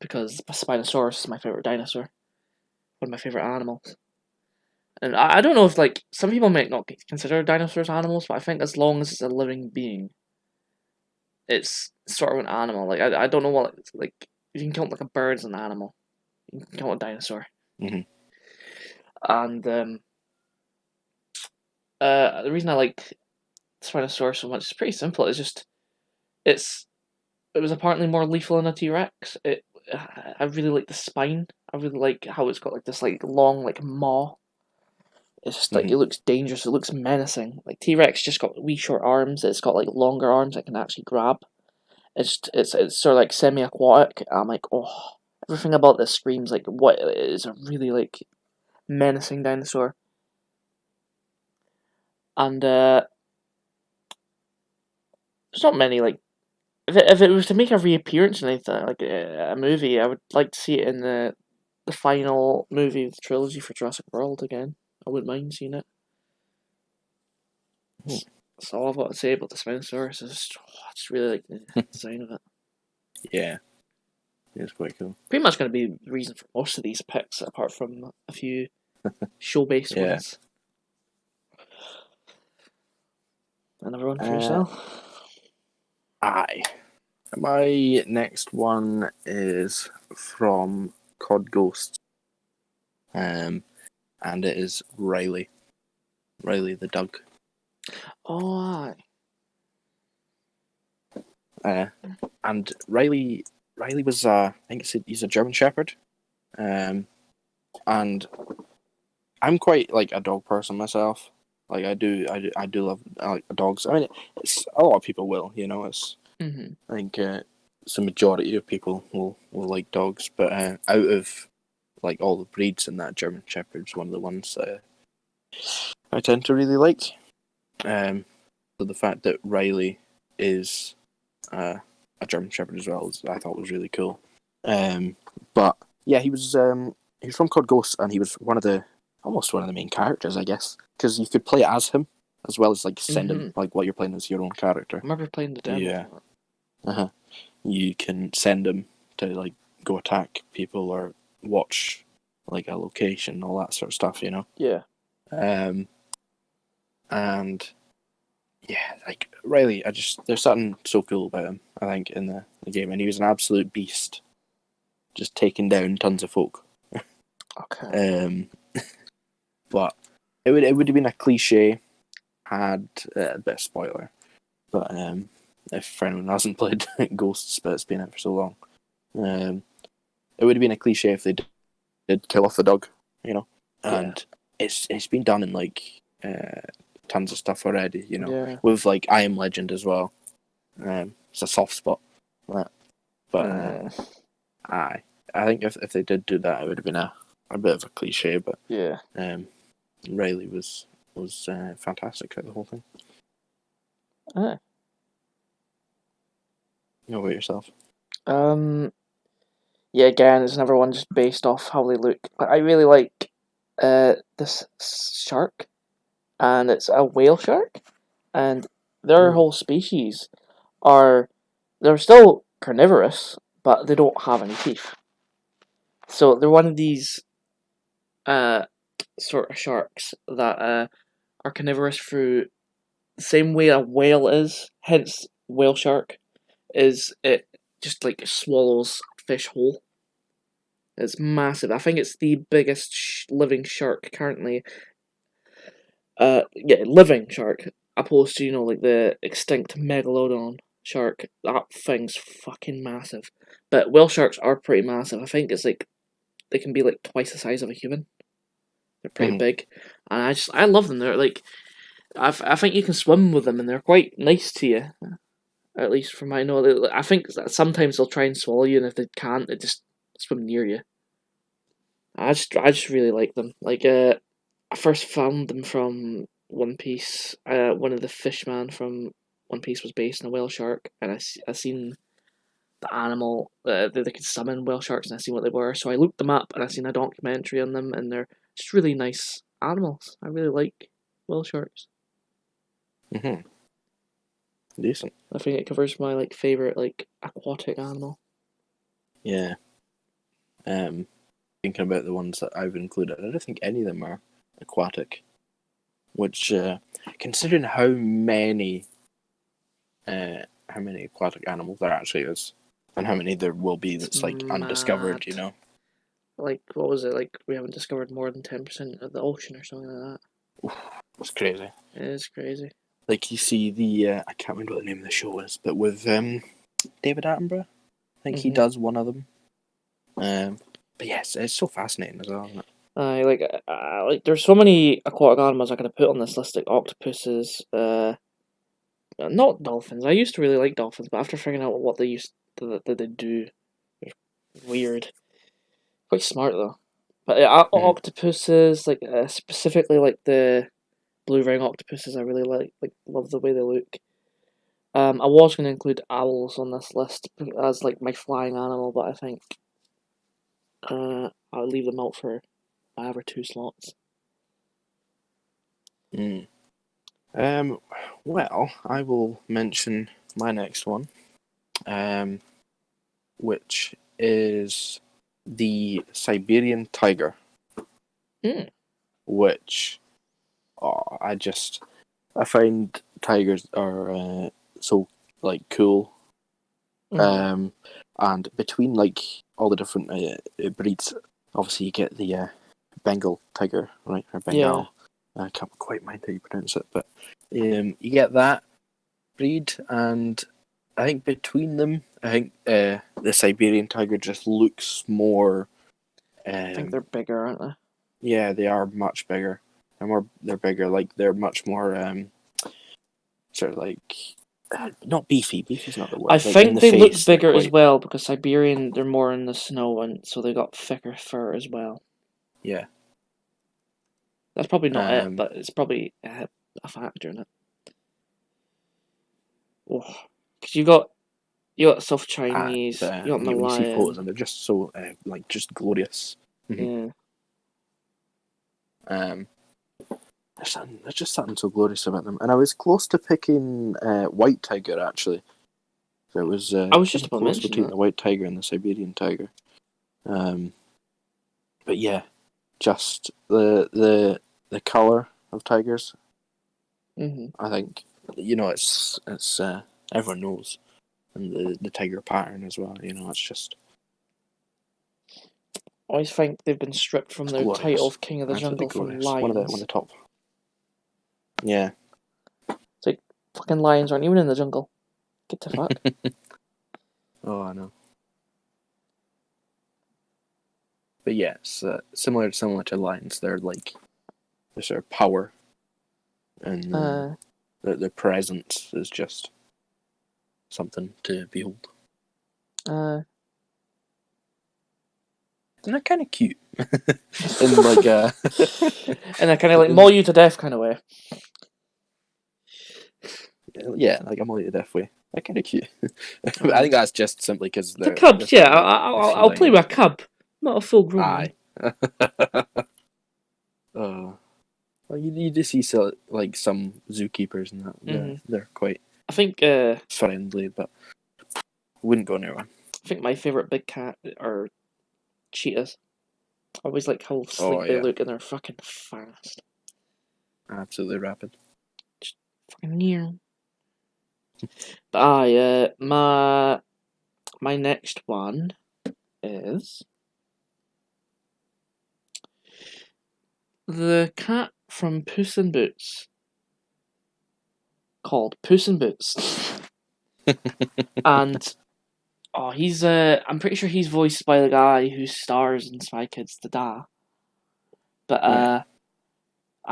Because Spinosaurus is my favourite dinosaur. One of my favourite animals. And I don't know if, like, some people might not consider dinosaurs animals, but I think as long as it's a living being, it's sort of an animal. Like, I don't know what, like, you can count like a bird as an animal. You can count a dinosaur. Mm-hmm. And the reason I like Spinosaurus so much is pretty simple. It's just it's it was apparently more lethal than a T Rex. I really like the spine. I really like how it's got like this like long like maw. It's just like Mm-hmm. it looks dangerous. It looks menacing. Like T Rex just got wee short arms. It's got like longer arms that can actually grab. It's sort of like semi aquatic. I'm like, oh, everything about this screams like what is a really like menacing dinosaur. And there's not many like if it was to make a reappearance in anything like a movie, I would like to see it in the final movie of the trilogy for Jurassic World again. I wouldn't mind seeing it. That's all I've got to say about the Spinosaurus. I just really like the design of it. Yeah, it's quite cool. Pretty much going to be the reason for most of these picks, apart from a few show-based Yeah. ones. Another one for Uh, yourself? Aye. My next one is from COD Ghosts. And it is Riley. Riley the dog. Oh, aye. And Riley was I think he's a German Shepherd. And I'm quite like a dog person myself. Like I do love dogs. I mean, it's a lot of people will, It's I think it's a majority of people will like dogs, but out of like all the breeds in that, German Shepherd's one of the ones that I tend to really like. So the fact that Riley is a German Shepherd as well, I thought was really cool. But yeah, he was from Cod Ghost, and he was almost one of the main characters, I guess, because you could play as him as well as like send him like while you're playing as your own character. I remember playing the demo. Yeah. You can send him to like go attack people or watch like a location, all that sort of stuff, Yeah. And yeah, like Riley, there's something so cool about him, I think, in the game, and he was an absolute beast, just taking down tons of folk. Okay. But it would have been a cliche had a bit of spoiler, but if anyone hasn't played Ghosts, but it's been out for so long, it would have been a cliche if they did kill off the dog, and it's been done in like tons of stuff already, with like I Am Legend as well. It's a soft spot, but I think if they did do that, it would have been a bit of a cliche, but yeah. Riley was fantastic throughout the whole thing. Ah. How about yourself? Yeah, again, it's another one just based off how they look. I really like this shark, and it's a whale shark, and their whole species they're still carnivorous, but they don't have any teeth. So they're one of these sort of sharks that are carnivorous through the same way a whale is. Hence, whale shark is it just like swallows fish whole. It's massive. I think it's the biggest living shark currently. Yeah, living shark, opposed to like the extinct megalodon shark. That thing's fucking massive. But whale sharks are pretty massive. I think it's like they can be like twice the size of a human. They're pretty big, and I love them. They're like I think you can swim with them, and they're quite nice to you. At least from my know, I think that sometimes they'll try and swallow you, and if they can't, they just swim near you. I just really like them. Like I first found them from One Piece. One of the fishman from One Piece was based on a whale shark, and I seen the animal that they could summon whale sharks, and I seen what they were. So I looked them up, and I seen a documentary on them, and they're just really nice animals. I really like whale sharks. Mm-hmm. Decent. I think it covers my like favorite like aquatic animal. Yeah. Thinking about the ones that I've included, I don't think any of them are aquatic. Which, considering how many aquatic animals there actually is, and how many there will be that's like undiscovered, you know. Like what was it? Like we haven't discovered more than 10% of the ocean or something like that. That's crazy. It is crazy. Like you see the I can't remember what the name of the show is, but with David Attenborough, I think he does one of them. But yes, it's so fascinating as well, isn't it? Like there's so many aquatic animals I could have put on this list, like octopuses, not dolphins. I used to really like dolphins, but after figuring out what they do, they're weird. Quite smart though. But octopuses, like specifically like the blue ring octopuses, I really like love the way they look. I was going to include owls on this list as like my flying animal, but I think I'll leave them out for my other two slots. Well, I will mention my next one, which is the Siberian tiger. Which, I find tigers are so like cool. And between like all the different breeds, obviously you get the Bengal tiger, right, or Bengal. I can't quite mind how you pronounce it, but you get that breed, and I think between them, I think the Siberian tiger just looks more. I think they're bigger, aren't they? Yeah, they are much bigger. They're bigger. Like they're much more sort of like not beefy. Beefy's not the word. I like, think they look bigger quite... as well because Siberian they're more in the snow, and so they got thicker fur as well. Yeah. That's probably not it, but it's probably a factor in it. Oh, because you got South Chinese, you got Malayan. When you see photos, and they're just so like just glorious. Yeah. There's just something so glorious about them, and I was close to picking white tiger actually. So it was. I was just close between the white tiger and the Siberian tiger. But yeah, just the color of tigers. I think it's everyone knows, and the tiger pattern as well. It's just. I always think they've been stripped from their glorious title of King of the Jungle from lions. One of the top. Yeah. It's like fucking lions aren't even in the jungle. Get the fuck. Oh, I know. But yeah, it's similar to lions. They're like the sort of power, and the presence is just something to behold. They're kind of cute, in like in a kind of like maul you to death kind of way. Yeah, like a maul you to death way. They're kind of cute. I think that's just simply because they're cubs. Yeah, I'll play with a cub, not a full grown one. Well, you do see like some zookeepers and that. They're quite. I think friendly, but wouldn't go near one. I think my favorite big cat are cheetahs. I always like how sleek they look, and they're fucking fast. Absolutely rapid. Just fucking near. But my next one is the cat from Puss in Boots, called Puss in Boots, and he's I'm pretty sure he's voiced by the guy who stars in Spy Kids to Die. But I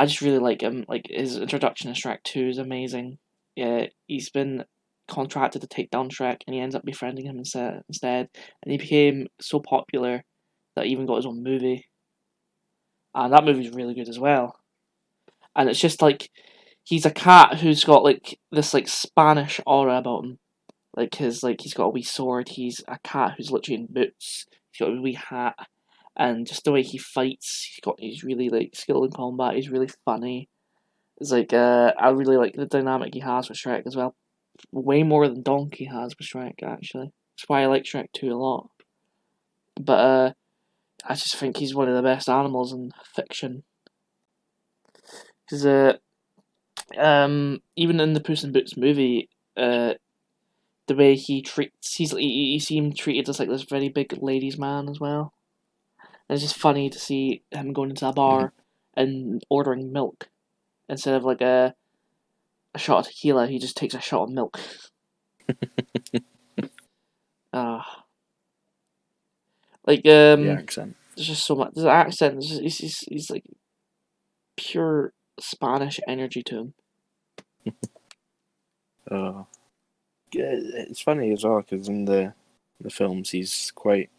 just really like him. Like his introduction in Shrek 2 is amazing. Yeah, he's been contracted to take down Shrek, and he ends up befriending him instead, and he became so popular that he even got his own movie, and that movie's really good as well. And it's just like he's a cat who's got like this like Spanish aura about him. He's got a wee sword. He's a cat who's literally in boots. He's got a wee hat, and just the way he fights, he's really like skilled in combat. He's really funny. It's like I really like the dynamic he has with Shrek as well. Way more than Donkey has with Shrek actually. That's why I like Shrek 2 a lot. But I just think he's one of the best animals in fiction. Because even in the Puss in Boots movie, the way he treats, he seemed treated as like this very big ladies' man as well. And it's just funny to see him going into a bar and ordering milk instead of like a shot of tequila. He just takes a shot of milk. The accent. There's just so much. There's an accent. He's like pure Spanish energy to him. It's funny as well because in the films he's quite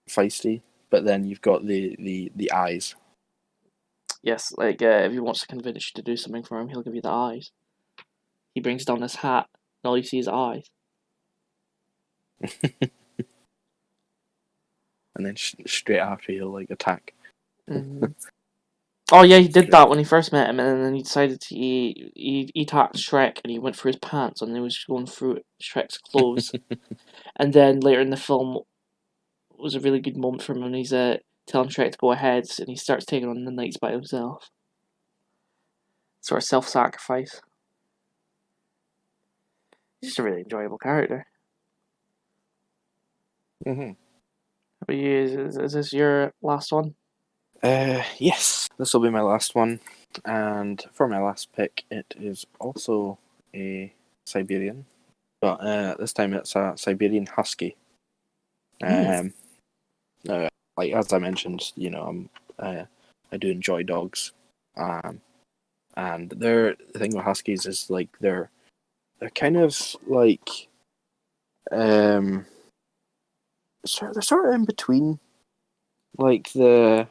feisty, but then you've got the eyes. Yes, like if he wants to convince you to do something for him, he'll give you the eyes. He brings down his hat, and all you see is eyes. And then straight after he'll like attack. Mm-hmm. Oh yeah, he did that when he first met him, and then he decided to he attacked Shrek, and he went through his pants, and he was going through Shrek's clothes. And then later in the film was a really good moment for him when he's telling Shrek to go ahead, and he starts taking on the knights by himself. Sort of self-sacrifice. He's just a really enjoyable character. Mm-hmm. How about you? Is this your last one? Yes, this will be my last one. And for my last pick, it is also a Siberian, but this time it's a Siberian Husky. Like as I mentioned, I do enjoy dogs, and the thing with Huskies is like they're kind of like they're sort of in between, like your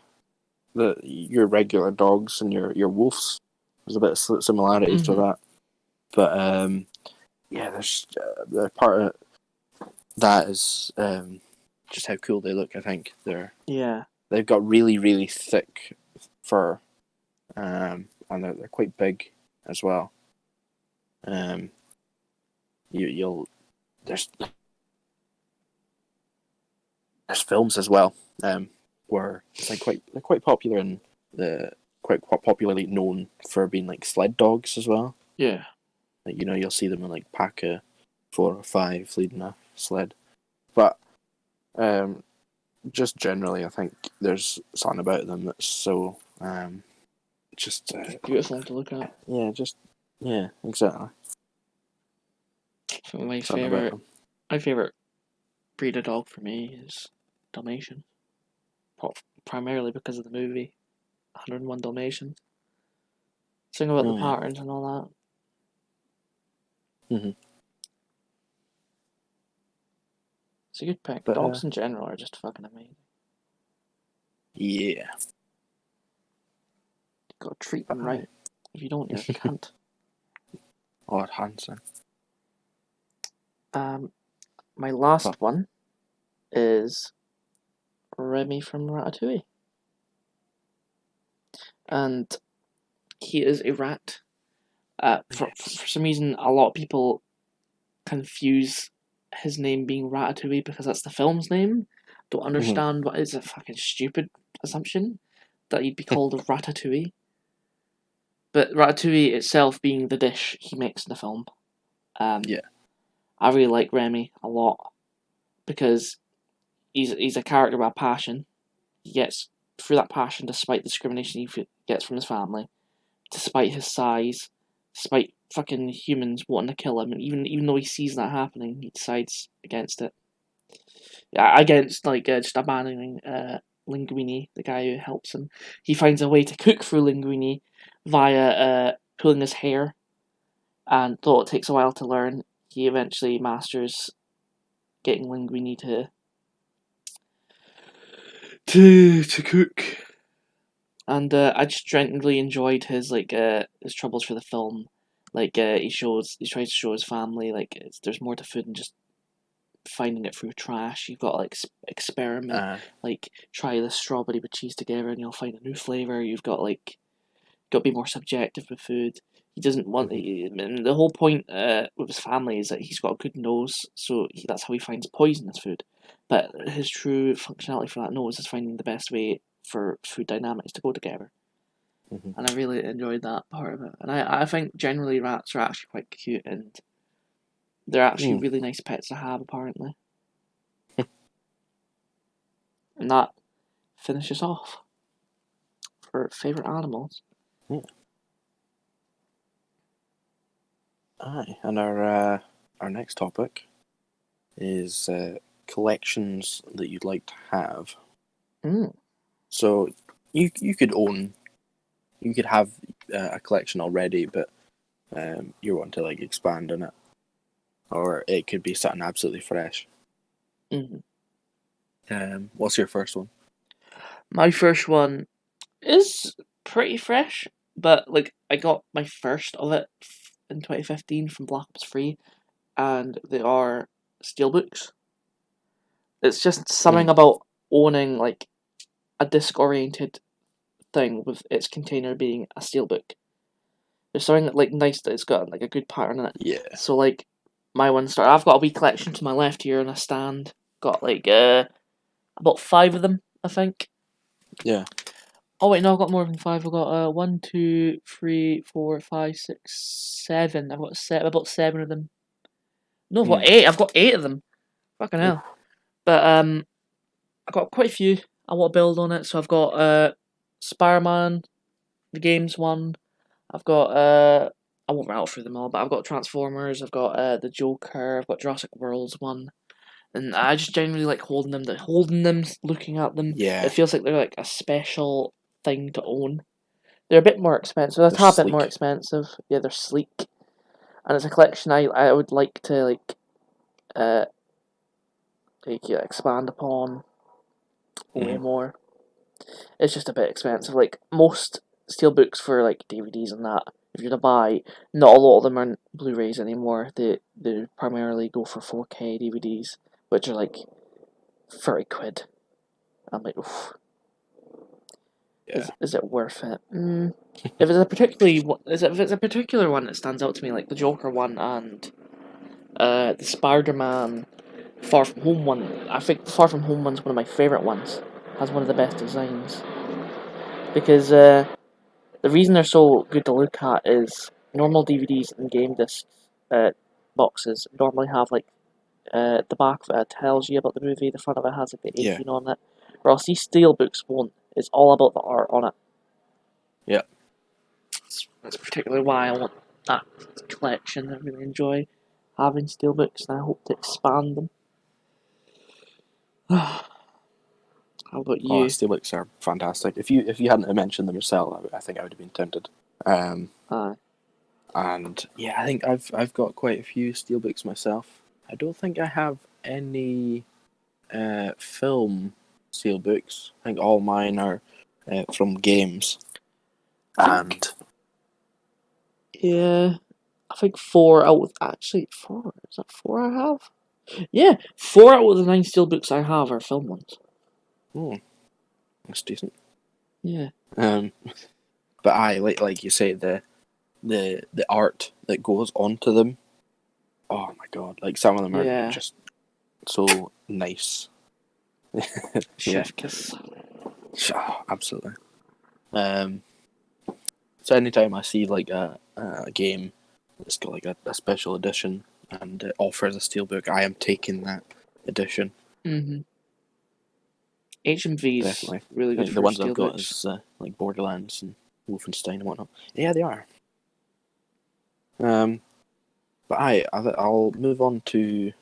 regular dogs and your wolves. There's a bit of similarities to that, but there's part of that is just how cool they look. I think they've got really really thick fur, and they're quite big as well. There's films as well, where it's like they're quite popular and quite popularly known for being like sled dogs as well. Yeah, like, you'll see them in like pack of 4 or 5 leading a sled, but just generally, I think there's something about them that's so just beautiful to look at. Yeah, exactly. So my favorite breed of dog for me is Dalmatian. Primarily because of the movie 101 Dalmatians. Sing about the patterns and all that. Mm-hmm. It's a good pick. But, dogs in general are just fucking amazing. Yeah. You've got to treat them right. If you don't, you're a cunt. Or Hansen. My last one is Remy from Ratatouille. And he is a rat. For some reason, a lot of people confuse his name being Ratatouille because that's the film's name. Don't understand what is a fucking stupid assumption that he'd be called a Ratatouille. But Ratatouille itself being the dish he makes in the film. I really like Remy a lot because he's a character with a passion. He gets through that passion despite discrimination he gets from his family, despite his size, despite fucking humans wanting to kill him, and even though he sees that happening, he decides against it. Yeah, against just abandoning Linguini, the guy who helps him. He finds a way to cook through Linguini via pulling his hair, and though it takes a while to learn, he eventually masters getting linguine to cook. And I just genuinely enjoyed his his troubles for the film. Like he tries to show his family there's more to food than just finding it through trash. You've got to experiment, try the strawberry with cheese together, and you'll find a new flavor. You've got got to be more subjective with food. He doesn't want and the whole point with his family is that he's got a good nose, so that's how he finds poisonous food. But his true functionality for that nose is finding the best way for food dynamics to go together. And I really enjoyed that part of it. And I think generally rats are actually quite cute, and they're actually really nice pets to have, apparently. And that finishes off for favourite animals. Aye, and our next topic is collections that you'd like to have. So you could have a collection already, but you want to expand on it, or it could be something absolutely fresh. What's your first one? My first one is pretty fresh, but I got my first of it in 2015 from Black Ops 3, and they are steelbooks. It's just something about owning a disc-oriented thing with its container being a steelbook. There's something nice that it's got a good pattern in it. Yeah. So my one start, I've got a wee collection to my left here on a stand. Got about 5 of them, I think. Yeah. Oh wait, no, I've got more than 5. I've got 1, 2, 3, 4, 5, 6, 7. I've got 7 of them. No, I've got 8. I've got 8 of them. Fucking hell. But I've got quite a few I want to build on it. So I've got Spider-Man, the games one. I've got I won't rattle through them all, but I've got Transformers. I've got the Joker. I've got Jurassic Worlds one. And I just genuinely like holding them, looking at them. Yeah. It feels like they're a special thing to own. They're a bit more expensive. They're a tad bit more expensive. Yeah, they're sleek, and it's a collection I would like to expand upon way more. It's just a bit expensive. Most steelbooks for DVDs and that, if you're to buy, not a lot of them are Blu-rays anymore. They primarily go for 4K DVDs, which are 30 quid. I'm like, oof. Yeah. Is it worth it? If it's a particular one that stands out to me, like the Joker one and the Spider-Man Far From Home one, I think the Far From Home one's one of my favourite ones. Has one of the best designs. Because the reason they're so good to look at is normal DVDs and game disc boxes normally have the back of it tells you about the movie, the front of it has the 18 on it. Whereas these steelbooks won't. It's all about the art on it. Yeah. That's particularly why I want that collection. I really enjoy having steelbooks, and I hope to expand them. How about you? Oh, steelbooks are fantastic. If you hadn't mentioned them yourself, I think I would have been tempted. Aye. And yeah, I think I've got quite a few steelbooks myself. I don't think I have any film steelbooks. I think all mine are from games. And yeah, I think 4 out of 4. Is that 4 I have? Yeah, 4 out of the 9 steelbooks I have are film ones. That's decent. Yeah. But I like you say the art that goes onto them. Oh my god! Some of them are just so nice. Chef kiss. Oh, absolutely. So anytime I see a game that's got a special edition and it offers a steelbook, I am taking that edition. HMV's definitely really good. The ones I've got is Borderlands and Wolfenstein and whatnot. Yeah, they are. But I'll move on to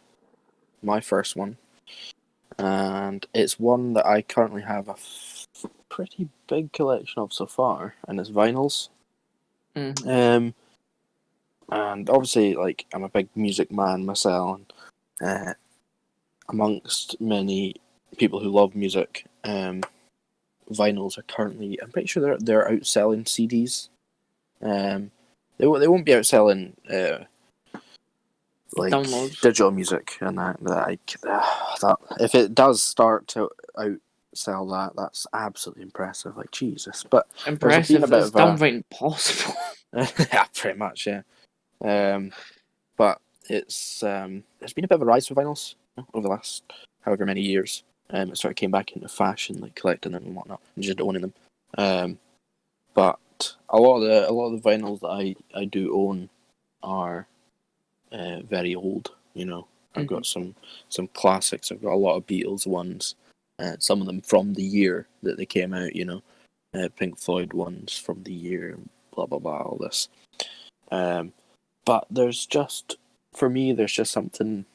my first one, and it's one that I currently have a pretty big collection of so far, and it's vinyls. And obviously, like, I'm a big music man myself, and amongst many people who love music, vinyls are currently, I'm pretty sure they're outselling CDs. They won't be outselling like Downloads. digital music, and that if it does start to outsell that, that's absolutely impressive. Like, Jesus, but there's been a Impressive. bit It's of a downright impossible. yeah, pretty much, yeah. But there's been a bit of a rise for vinyls over the last however many years. It sort of came back into fashion, like collecting them and whatnot, and just owning them. But a lot of the vinyls that I do own are very old. You know, I've got some classics. I've got a lot of Beatles ones. Some of them from the year that they came out. You know, Pink Floyd ones from the year. Blah blah blah. All this. But there's just, for me, there's just something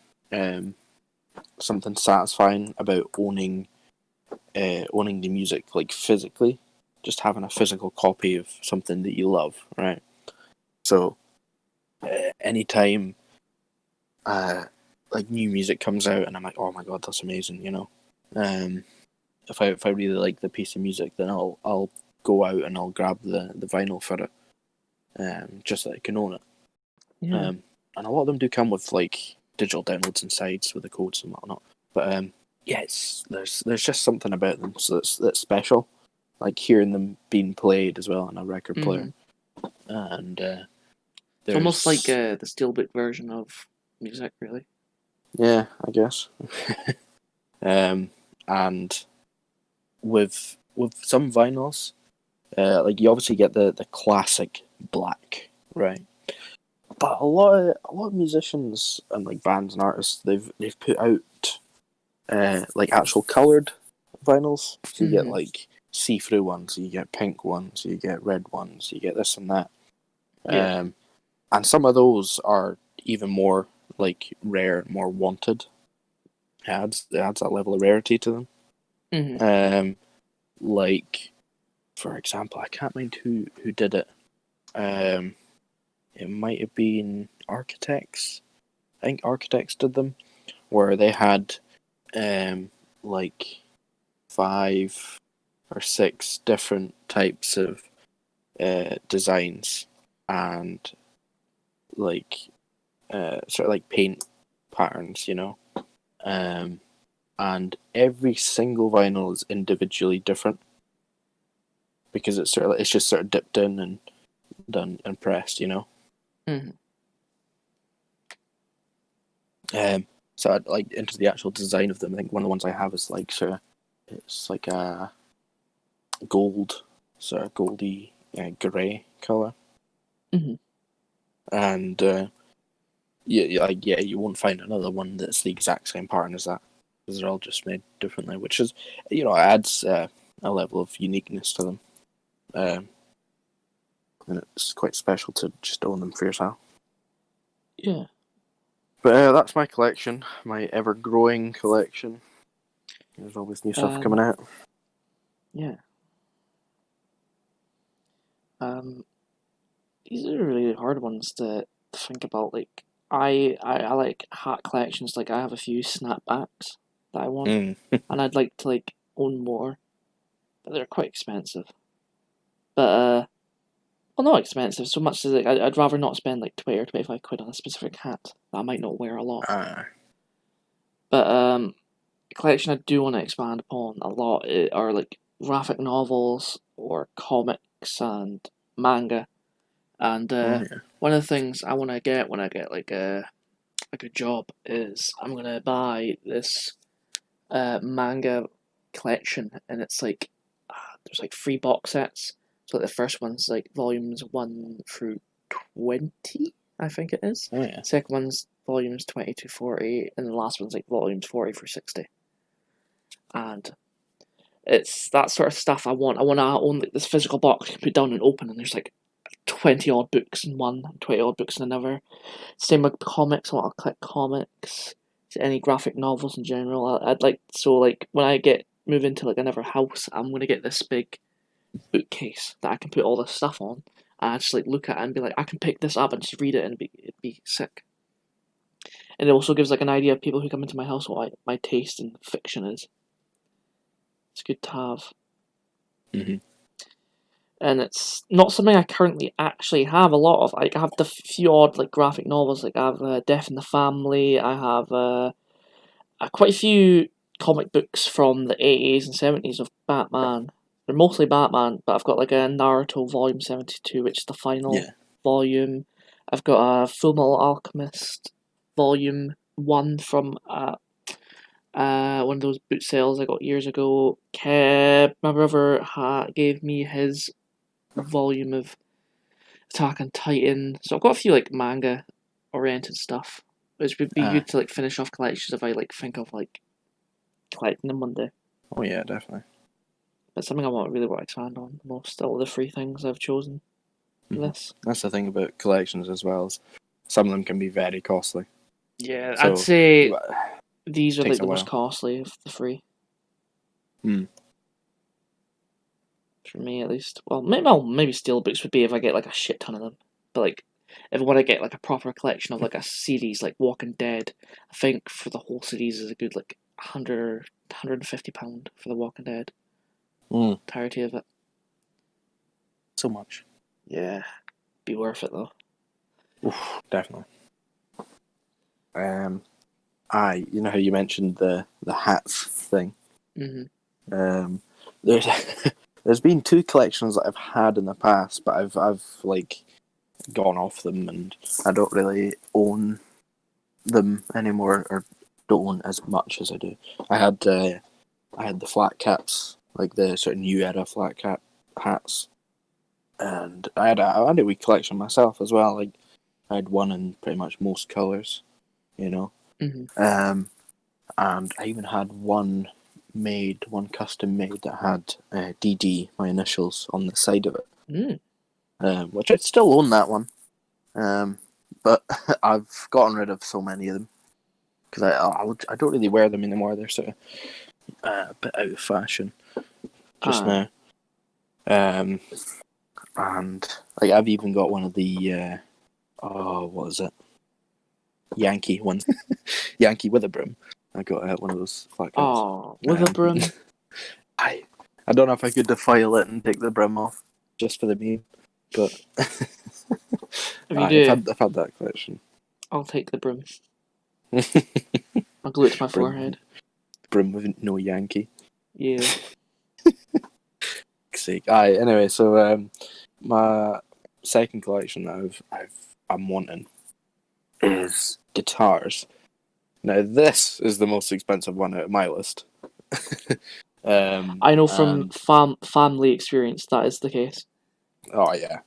satisfying about owning the music, like, physically, just having a physical copy of something that you love, right? So anytime like new music comes out and I'm like, oh my god, that's amazing, you know. If I really like the piece of music, then I'll go out and I'll grab the vinyl for it, just so I can own it. Yeah. And a lot of them do come with like digital downloads inside with the codes and whatnot. But yeah, there's just something about them that's special, like hearing them being played as well on a record player. And it's almost like the steelbook version of music, really. Yeah, I guess. And with some vinyls, like, you obviously get the classic black, right? But a lot of musicians and like bands and artists, they've put out like actual coloured vinyls. So you get like see-through ones, you get pink ones, you get red ones, you get this and that. Yeah. And some of those are even more like rare, more wanted. It adds that level of rarity to them. Like, for example, I can't mind who did it. It might have been Architects. I think Architects did them, where they had like 5 or 6 different types of designs, and like sort of like paint patterns, you know. And every single vinyl is individually different, because it's just sort of dipped in and done and pressed, you know. So I'd like into the actual design of them. I think one of the ones I have is like it's like a gold, sort of goldy grey color. And yeah, you won't find another one that's the exact same pattern as that, because they're all just made differently, which is, you know, adds a level of uniqueness to them, and it's quite special to just own them for yourself. Yeah. But that's my collection, my ever-growing collection. There's always new stuff coming out. Yeah. These are really hard ones to think about. Like, I like hat collections. Like, I have a few snapbacks that I want, and I'd like to like own more, but they're quite expensive. But well, not expensive so much as like I'd rather not spend like 20 or 25 quid on a specific hat that I might not wear a lot. But a collection I do want to expand upon a lot are like graphic novels or comics and manga. And one of the things I want to get when I get like a good job is I'm gonna buy this manga collection, and it's like there's like 3 box sets. So the first one's like volumes 1 through 20, I think it is. Oh yeah. Second one's volumes 20 to 40, and the last one's like volumes 40 through 60. And it's that sort of stuff I want. I want to own like this physical box you can put down and open, and there's like 20 odd books in one, 20 odd books in another. Same with comics. I want to collect comics, any graphic novels in general. I'd like, so like when I move into like another house, I'm gonna get this big bookcase that I can put all this stuff on, I just like look at it and be like, I can pick this up and just read it and it'd be sick. And it also gives like an idea of people who come into my house what my taste in fiction is. It's good to have. Mm-hmm. And it's not something I currently actually have a lot of. Like, I have the few odd like graphic novels. Like I have Death in the Family. I have quite a few comic books from the 80s and 70s of Batman. They're mostly Batman, but I've got like a Naruto Volume 72, which is the final volume. I've got a Full Metal Alchemist Volume 1 from one of those boot sales I got years ago. My brother gave me his volume of Attack on Titan. So I've got a few like manga oriented stuff, which would be good to like finish off collections if I like think of like collecting them one day. Oh yeah, definitely. It's something I really want to expand on. Most all the three things I've chosen for this. That's the thing about collections as well. Is some of them can be very costly. Yeah, So, I'd say these are like the most costly of the three. For me, at least. Well, maybe steelbooks would be if I get like a shit ton of them. But like, if I want to get like a proper collection of like a series like Walking Dead, I think for the whole series is a good like £150 for the Walking Dead. Entirety of it. So much. Yeah, be worth it though. Oof, definitely. You know how you mentioned the hats thing. There's been two collections that I've had in the past, but I've like gone off them and I don't really own them anymore, or don't own as much as I do. I had the flat caps, like the sort of new era flat cap hats, and I had a wee collection myself as well. Like I had one in pretty much most colours, you know. And I even had one custom made that had DD, my initials, on the side of it. Which I still own that one. But I've gotten rid of so many of them because I don't really wear them anymore. They're sort of a bit out of fashion just now. And like I've even got one of the what is it? Yankee ones. Yankee with a brim. I got one of those flat caps. Oh, with a brim. I don't know if I could defile it and take the brim off just for the meme, but I've had that collection. I'll take the brim. I'll glue it to my forehead. Brim with no Yankee. Yeah. Sake. Anyway, so my second collection that I'm wanting is guitars. Now this is the most expensive one out of my list. I know from family experience that is the case. Oh yeah.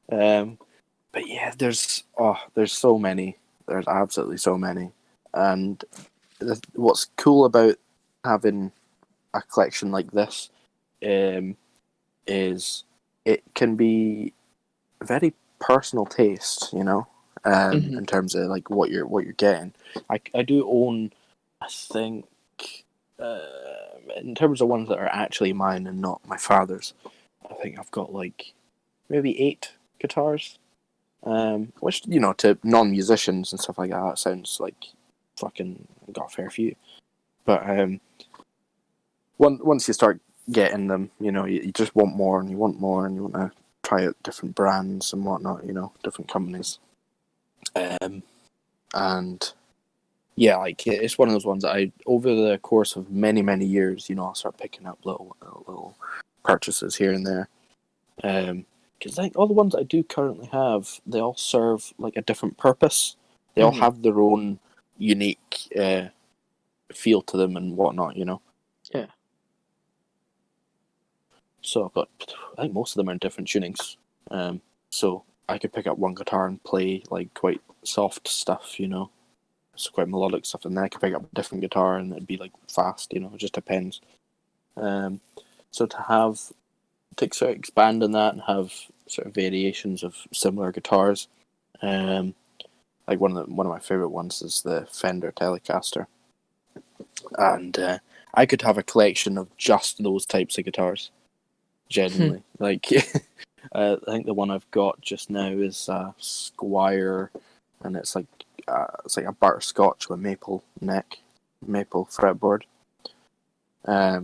But yeah, there's so many. There's absolutely so many. And what's cool about having a collection like this is it can be very personal taste, you know, in terms of like what you're getting. I do own, I think, in terms of ones that are actually mine and not my father's, I think I've got like maybe 8 guitars. Which, you know, to non-musicians and stuff like that sounds like fucking got a fair few. But once you start getting them, you know, you just want more and you want more and you want to try out different brands and whatnot, you know, different companies. And yeah, like it's one of those ones that I, over the course of many, many years, you know, I'll start picking up little purchases here and there. Because like all the ones I do currently have, they all serve like a different purpose. They all have their own unique feel to them and whatnot, you know. Yeah. So I've got, I think most of them are in different tunings. So I could pick up one guitar and play like quite soft stuff, you know. It's quite melodic stuff, and then I could pick up a different guitar and it'd be like fast, you know. It just depends. So to sort of expand on that and have sort of variations of similar guitars. Like one of my favorite ones is the Fender Telecaster, and I could have a collection of just those types of guitars. Genuinely, like I think the one I've got just now is Squire, and it's like a butterscotch with maple neck, maple fretboard. Yeah,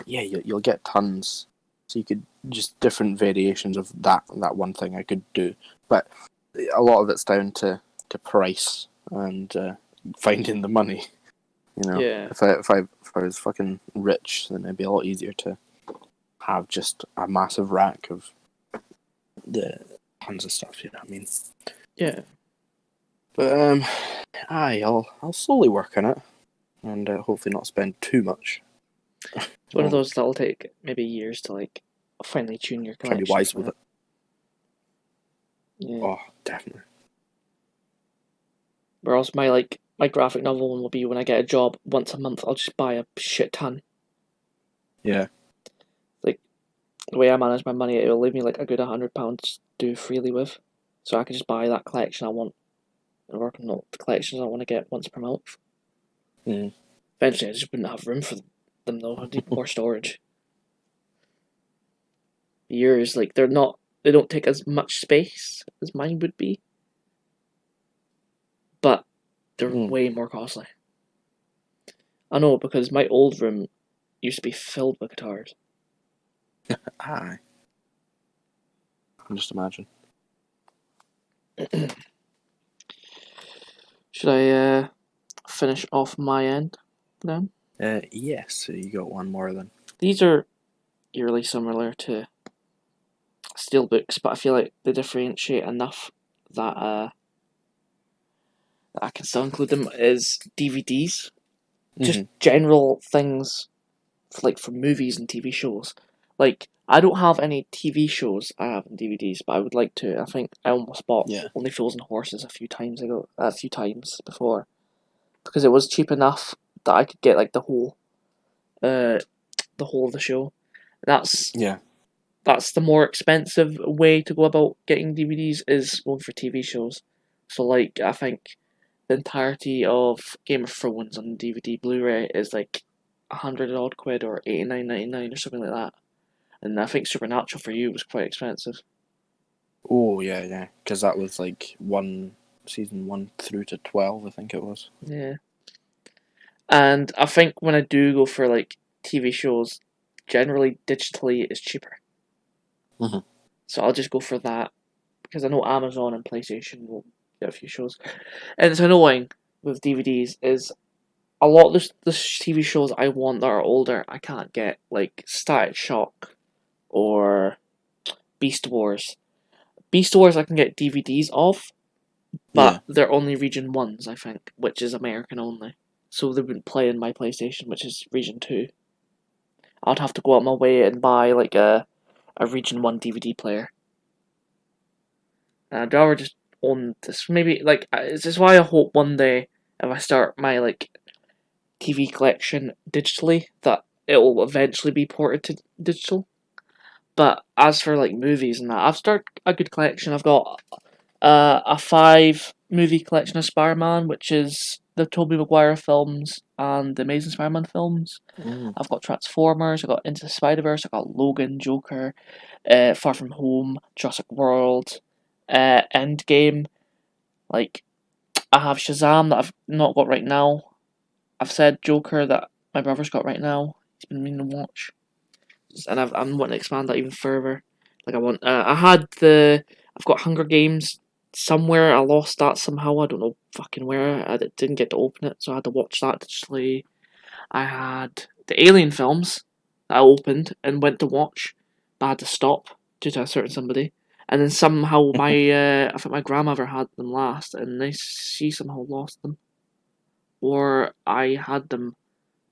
you'll get tons. So you could just different variations of that one thing I could do, but a lot of it's down to price and finding the money. You know, Yeah. if I was fucking rich, then it'd be a lot easier to have just a massive rack of the tons of stuff. You know what I mean? Yeah. But I'll slowly work on it, and hopefully not spend too much. It's one of those that'll take maybe years to like finally tune your Try to collection. be wise with it. Yeah. Oh, definitely. Whereas my graphic novel one will be when I get a job once a month, I'll just buy a shit ton. Yeah. Like the way I manage my money, it'll leave me like a good £100 to do freely with, so I can just buy that collection I want and work on the collections I want to get once per month. Mm. Eventually, I just wouldn't have room for them though. I'd need more storage. Yours, like they don't take as much space as mine would be, but they're way more costly. I know, because my old room used to be filled with guitars. Aye. I can just imagine. Should I finish off my end then? Yes, so you got one more then. These are eerily similar to steelbooks, but I feel like they differentiate enough that I can still include them as DVDs. Just general things for movies and TV shows. Like, I don't have any TV shows I have in DVDs, but I would like to. I think I almost bought Only Fools and Horses a few times before, because it was cheap enough that I could get like the whole of the show. That's the more expensive way to go about getting DVDs, is going for TV shows. So like, I think the entirety of Game of Thrones on DVD Blu-ray is like £100 odd or £89.99 or something like that. And I think Supernatural for You was quite expensive. Oh yeah, because that was like season 1 through to 12, I think it was. Yeah. And I think when I do go for like TV shows, generally digitally is cheaper. So I'll just go for that, because I know Amazon and PlayStation will get a few shows. And it's annoying with DVDs is a lot of the TV shows I want that are older I can't get, like Static Shock or Beast Wars. Beast Wars I can get DVDs of, but they're only region 1s, I think, which is American only. So they wouldn't play in my PlayStation, which is region 2. I'd have to go out my way and buy like a region 1 DVD player. And I'd rather just own this. Maybe like, this is why I hope one day if I start my like TV collection digitally, that it will eventually be ported to digital. But as for like movies and that, I've started a good collection. I've got a 5 movie collection of Spider-Man, which is the Tobey Maguire films and the Amazing Spider-Man films. I've got Transformers, I've got Into the Spider-Verse, I've got Logan, Joker, Far From Home, Jurassic World, Endgame. Like, I have Shazam that I've not got right now. I've said Joker that my brother's got right now. He's been meaning to watch, and I'm wanting to expand that even further. Like I've got Hunger Games somewhere. I lost that somehow. I don't know fucking where. I didn't get to open it, so I had to watch that digitally. I had the Alien films that I opened and went to watch, but I had to stop due to a certain somebody. And then somehow I think my grandmother had them last, and she somehow lost them. Or I had them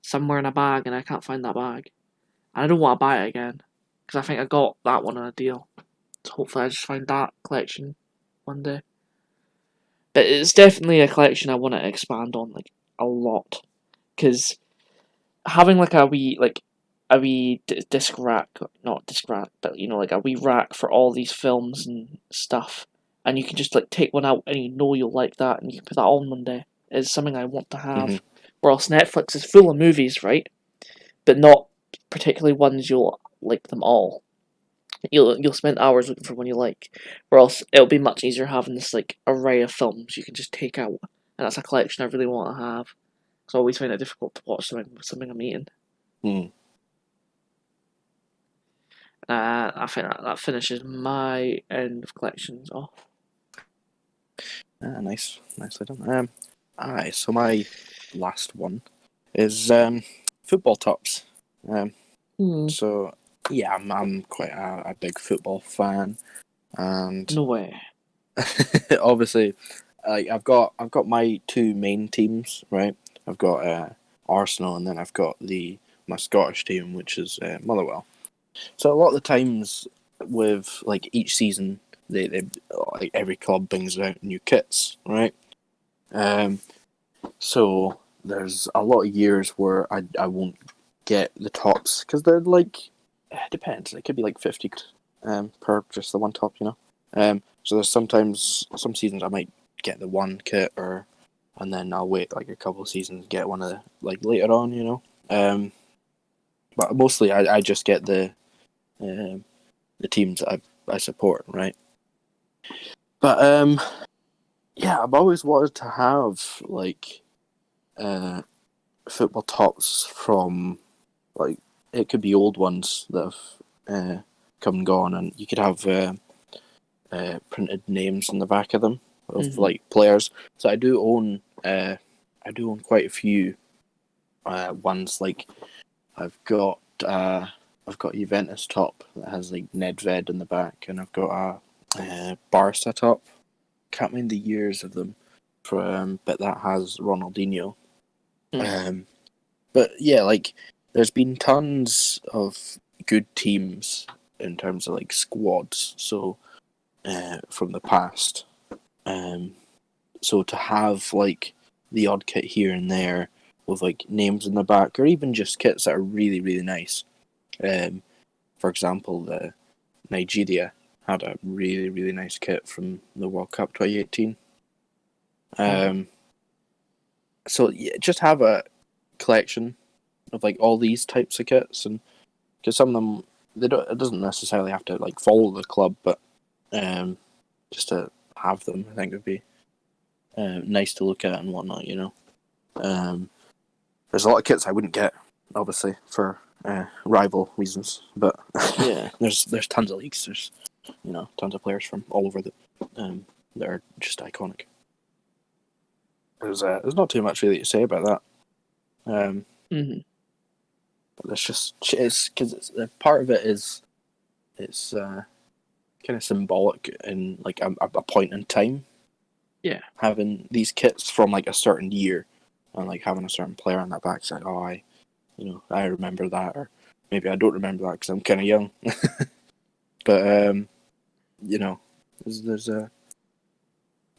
somewhere in a bag and I can't find that bag. And I don't want to buy it again, because I think I got that one on a deal. So hopefully I just find that collection one day. But it's definitely a collection I want to expand on, like, a lot. Because having like a wee disc rack, not disc rack, but like a wee rack for all these films and stuff, and you can just like take one out and you know you'll like that and you can put that on one day, is something I want to have. Or else Netflix is full of movies, right? But not particularly ones you'll like them all. you'll spend hours looking for one you like, or else it'll be much easier having this like array of films you can just take out, and that's a collection I really want to have. Because I always find it difficult to watch something I'm eating. I think that finishes my end of collections off. Nicely done. Aye, so my last one is football tops. So yeah, I'm quite a big football fan, and No way. obviously, I've got my two main teams, right? I've got Arsenal, and then I've got my Scottish team, which is Motherwell. So a lot of the times with like each season, they like every club brings out new kits, right? So there's a lot of years where I won't get the tops because they're like it depends. It could be like 50 per just the one top, you know. So there's sometimes some seasons I might get the one kit and then I'll wait like a couple of seasons to get one of the like later on, you know. But mostly I just get the teams that I support, right? But yeah, I've always wanted to have like football tops from like it could be old ones that have come and gone, and you could have printed names on the back of them of like players. So I do own quite a few ones. Like I've got Juventus top that has like Nedved in the back, and I've got a Barca top. Can't mind the years of them, but that has Ronaldinho. But yeah, like there's been tons of good teams in terms of like squads. So from the past, so to have like the odd kit here and there with like names in the back, or even just kits that are really really nice. For example, the Nigeria had a really really nice kit from the World Cup 2018. So yeah, just have a collection of like all these types of kits, and because some of them it doesn't necessarily have to like follow the club, but just to have them I think would be nice to look at and whatnot, you know. There's a lot of kits I wouldn't get, obviously, for rival reasons, but yeah, there's tons of leagues. There's tons of players from all over that are just iconic. There's not too much really to say about that. But it's because part of it is it's kind of symbolic in like a point in time. Yeah, having these kits from like a certain year and like having a certain player on that back, it's like, oh, I remember that, or maybe I don't remember that because I'm kind of young. But there's an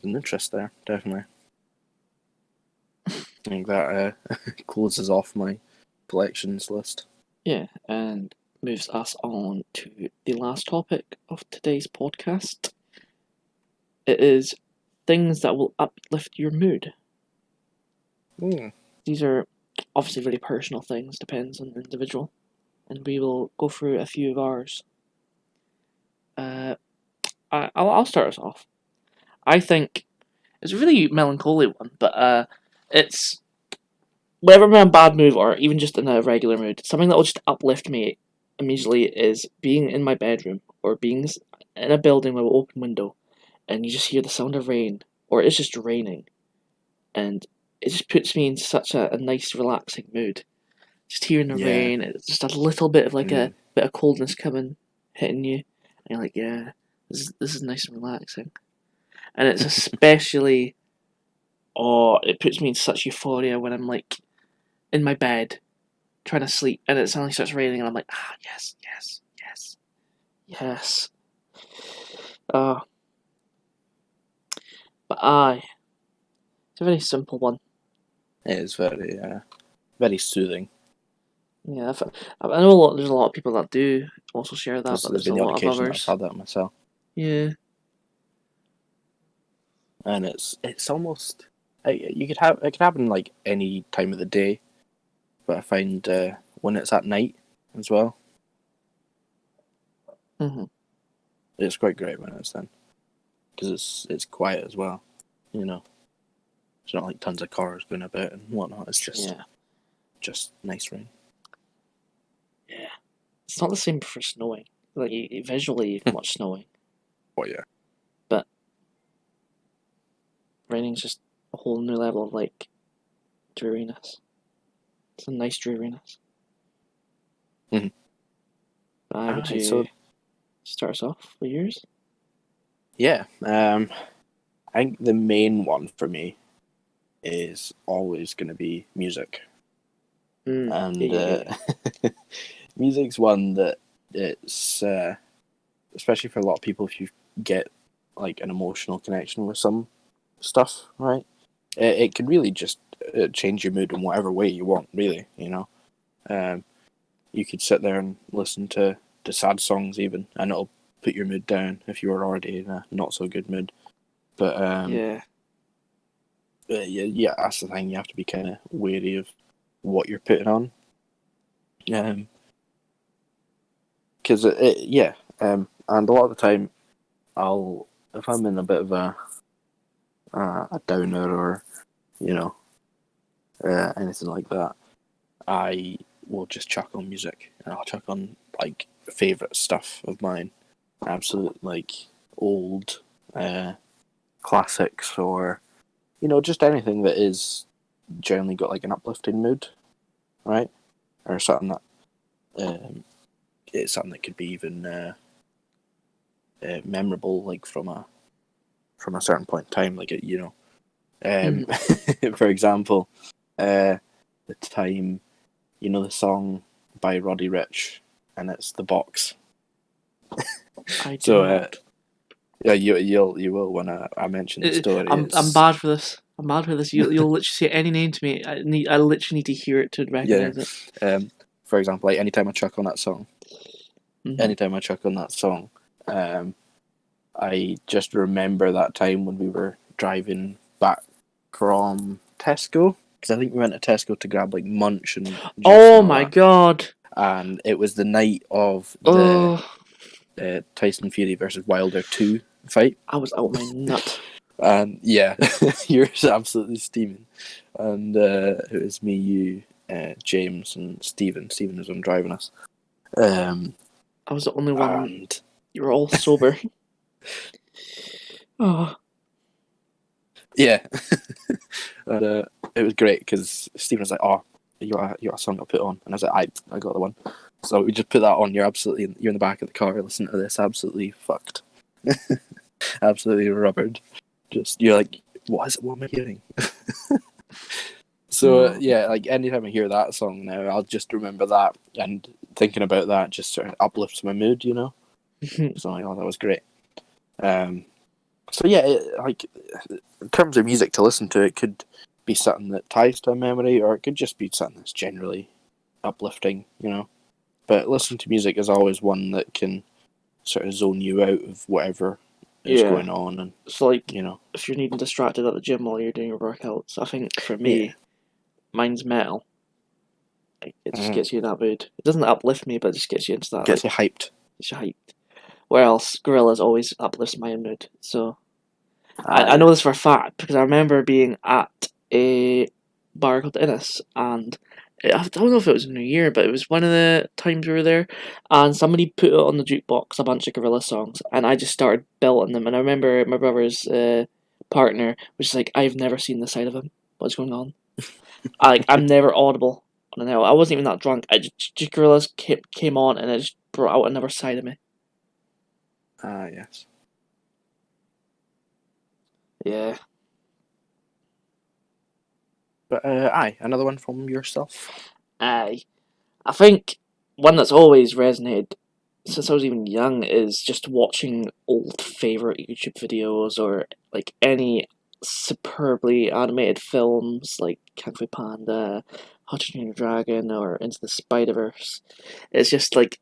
interest there, definitely. I think that closes off my collections list. Yeah, and moves us on to the last topic of today's podcast. It is things that will uplift your mood. These are obviously really personal things, depends on the individual, and we will go through a few of ours. I'll start us off. I think it's a really melancholy one, but it's whenever I'm in a bad mood or even just in a regular mood, something that will just uplift me immediately is being in my bedroom or being in a building with an open window, and you just hear the sound of rain, or it's just raining, and it just puts me in such a nice, relaxing mood. Just hearing the rain, it's just a little bit of like a bit of coldness coming, hitting you, and you're like, yeah, this is nice and relaxing. And it's especially, it puts me in such euphoria when I'm like in my bed trying to sleep, and it suddenly starts raining, and I'm like, yes, yes, yes, yes. But it's a very simple one. It is very, very soothing. Yeah, I know there's a lot of people that do also share that, but There's there's a been the odd lot of occasion that others. I've had that myself. Yeah. And it's almost it could happen like any time of the day, but I find when it's at night as well, Mm-hmm. It's quite great when it's done because it's quiet as well. You know, it's not like tons of cars going about and whatnot. It's just nice rain. Yeah, it's not the same for snowing. Like visually, you can watch snowing, Oh yeah. but raining's just a whole new level of like dreariness. It's a nice dreariness. Mm-hmm. Would you So start us off with yours? yeah, I think the main one for me is always going to be music, and Yeah. music's one that it's especially for a lot of people if you get like an emotional connection with some stuff, right? It can really just change your mood in whatever way you want, really. You know, you could sit there and listen to sad songs even, and it'll put your mood down if you were already in a not so good mood. But yeah, that's the thing. You have to be kind of wary of what you're putting on. Because and a lot of the time, if I'm in a bit of a downer or you know anything like that, I will just chuck on music and I'll chuck on like favorite stuff of mine, absolute like old classics or just anything that is generally got like an uplifting mood, right? Or something that it's something that could be even memorable, like from a certain point in time, like for example, the time, the song by Roddy Ricch, and it's The Box. I do So not. yeah, you will when I mention the story. I'm bad for this. I'm bad for this. You'll literally say any name to me. I literally need to hear it to recognize it. For example, like anytime I chuck on that song, I just remember that time when we were driving back from Tesco, because I think we went to Tesco to grab like munch and juice. Oh my god! And it was the night of the Tyson Fury versus Wilder 2 fight. I was out my nut. And yeah, you're absolutely steaming. And it was me, you, James, and Stephen. Stephen was on driving us. I was the only one. And you were all sober. Oh. Yeah. And it was great because Stephen was like, "Oh, you got a song I'll put on," and I was like, "I got the one." So we just put that on. You're in the back of the car listening to this, absolutely fucked, absolutely rubbered. Just you're like, what am I hearing? So yeah, like anytime I hear that song now, I'll just remember that, and thinking about that just sort of uplifts my mood, So I'm like, oh, that was great. So yeah, like in terms of music to listen to, it could be something that ties to a memory, or it could just be something that's generally uplifting, But listening to music is always one that can sort of zone you out of whatever is going on, and so like if you're needing distracted at the gym while you're doing your workouts, I think for me, mine's metal. It just gets you in that mood. It doesn't uplift me, but it just gets you into that. Gets you hyped. Gets you hyped. Whereas Gorillaz always uplifts my mood. So I know this for a fact because I remember being at a bar called Innis, and I don't know if it was New Year, but it was one of the times we were there, and somebody put it on the jukebox, a bunch of Gorillaz songs, and I just started belting them. And I remember my brother's partner was just like, "I've never seen this side of him. What's going on?" I'm never audible on an album. I wasn't even that drunk. I just Gorillaz came on, and it just brought out another side of me. Yes. Yeah. But another one from yourself. I think one that's always resonated since I was even young is just watching old favorite YouTube videos or like any superbly animated films like Kung Fu Panda, How to Train Your Dragon, or Into the Spider-Verse. It's just like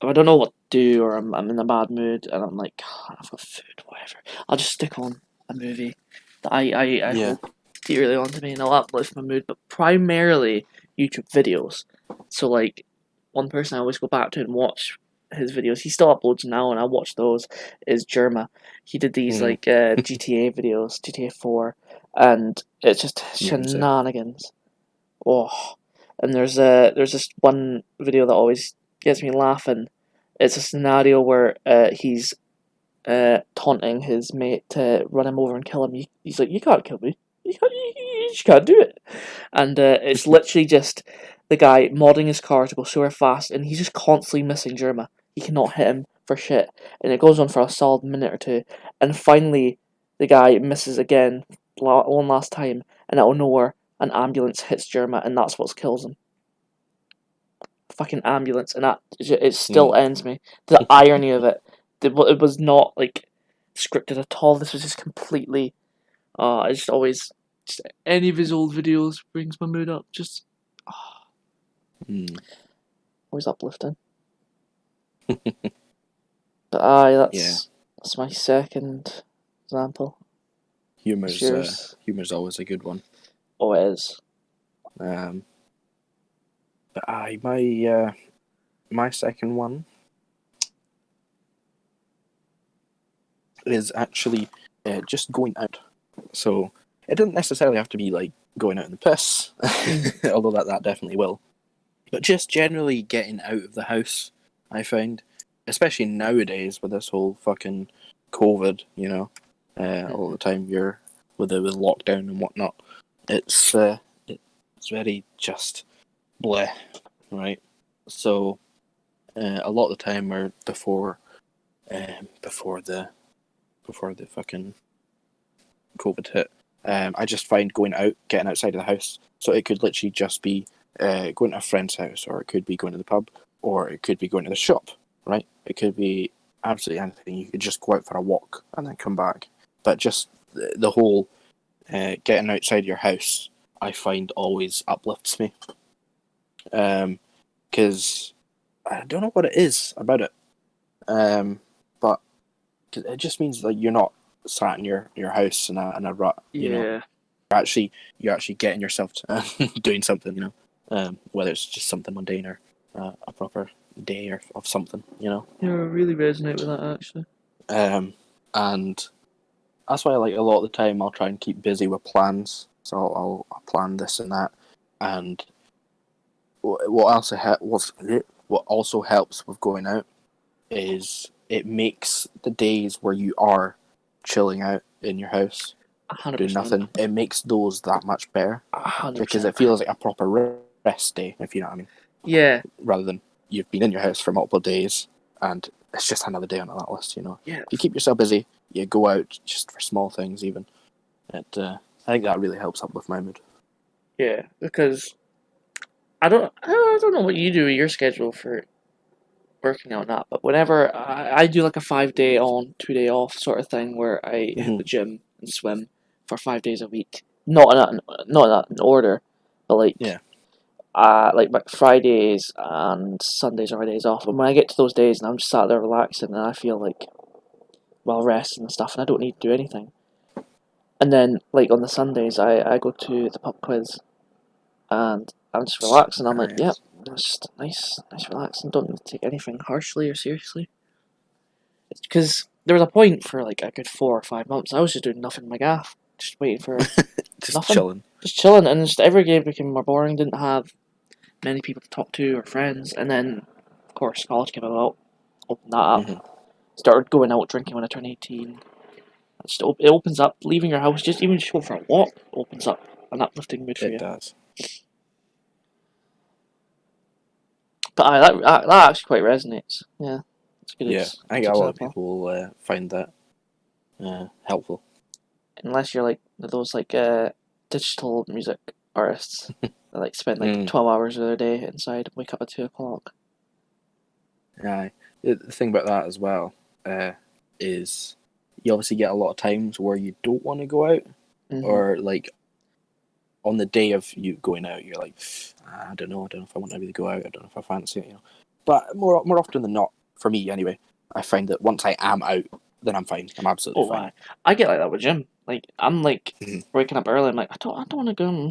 I don't know what to do, or I'm in a bad mood, and I'm like, oh, I've got food, whatever. I'll just stick on a movie that I hold dearly onto me, and it'll uplift my mood. But primarily YouTube videos. So like, one person I always go back to and watch his videos. He still uploads now, and I watch those. Is Jerma. He did these like GTA videos, GTA 4, and it's just shenanigans. Oh, and there's this one video that always gets me laughing. It's a scenario where he's taunting his mate to run him over and kill him. He's like, "You can't kill me. You just can't do it." And it's literally just the guy modding his car to go super fast, and he's just constantly missing Jerma. He cannot hit him for shit, and it goes on for a solid minute or two, and finally the guy misses again, one last time, and out of nowhere an ambulance hits Jerma, and that's what kills him. Fucking ambulance, and that it still ends me. The irony of it. It was not like scripted at all. This was just completely. I just always, just any of his old videos brings my mood up. Just, always uplifting. But that's my second example. Humor's always a good one. Oh, it is. But my second one is actually just going out. So it doesn't necessarily have to be like going out in the piss, although that definitely will. But just generally getting out of the house, I find, especially nowadays with this whole fucking COVID, all the time you're with lockdown and whatnot. It's very just bleh, right? So a lot of the time, or before the fucking COVID hit, I just find going out, getting outside of the house. So it could literally just be going to a friend's house, or it could be going to the pub, or it could be going to the shop, right? It could be absolutely anything. You could just go out for a walk and then come back. But just the whole getting outside your house, I find always uplifts me. Because I don't know what it is about it. But it just means that you're not sat in your house in a rut. You're actually getting yourself to, doing something. Whether it's just something mundane or a proper day of something. Yeah, I really resonate with that actually. And that's why, like, a lot of the time I'll try and keep busy with plans. So I'll plan this and that. And what also helps with going out is it makes the days where you are chilling out in your house, 100%. doing nothing, it makes those that much better. 100%. Because it feels like a proper rest day, if you know what I mean. Yeah. Rather than you've been in your house for multiple days and it's just another day on that list, Yeah. You keep yourself busy, you go out just for small things even. I think that really helps uplift my mood. Yeah, because I don't know what you do with your schedule for working out, not, but whenever I do like a 5-day on, 2-day off sort of thing, where I hit the gym and swim for 5 days a week, not in order, but like like Fridays and Sundays are my days off. And when I get to those days and I'm just sat there relaxing, and I feel like well rested and stuff, and I don't need to do anything. And then like on the Sundays, I go to the pub quiz, and I'm just relaxing. I'm like, yep, it's just nice relaxing. Don't need to take anything harshly or seriously. It's because there was a point for like a good 4 or 5 months I was just doing nothing in my gaff, just waiting for just nothing, just chilling, and just every game became more boring. Didn't have many people to talk to or friends, and then of course college came about, opened that up. Started going out drinking when I turned 18. It opens up, leaving your house, just go for a walk, opens up an uplifting mood for you. It does. But that actually quite resonates. Yeah, it's good. Yeah, I think a lot of people find that helpful. Unless you're like those like digital music artists that like spend like 12 hours of their day inside and wake up at 2 o'clock. Yeah, the thing about that as well is you obviously get a lot of times where you don't want to go out, or like on the day of you going out, you're like, I don't know if I want to really go out. I don't know if I fancy it, But more often than not, for me anyway, I find that once I am out, then I'm fine. I'm absolutely fine. I get like that with gym. Like I'm like waking up early. I'm like I don't want to go.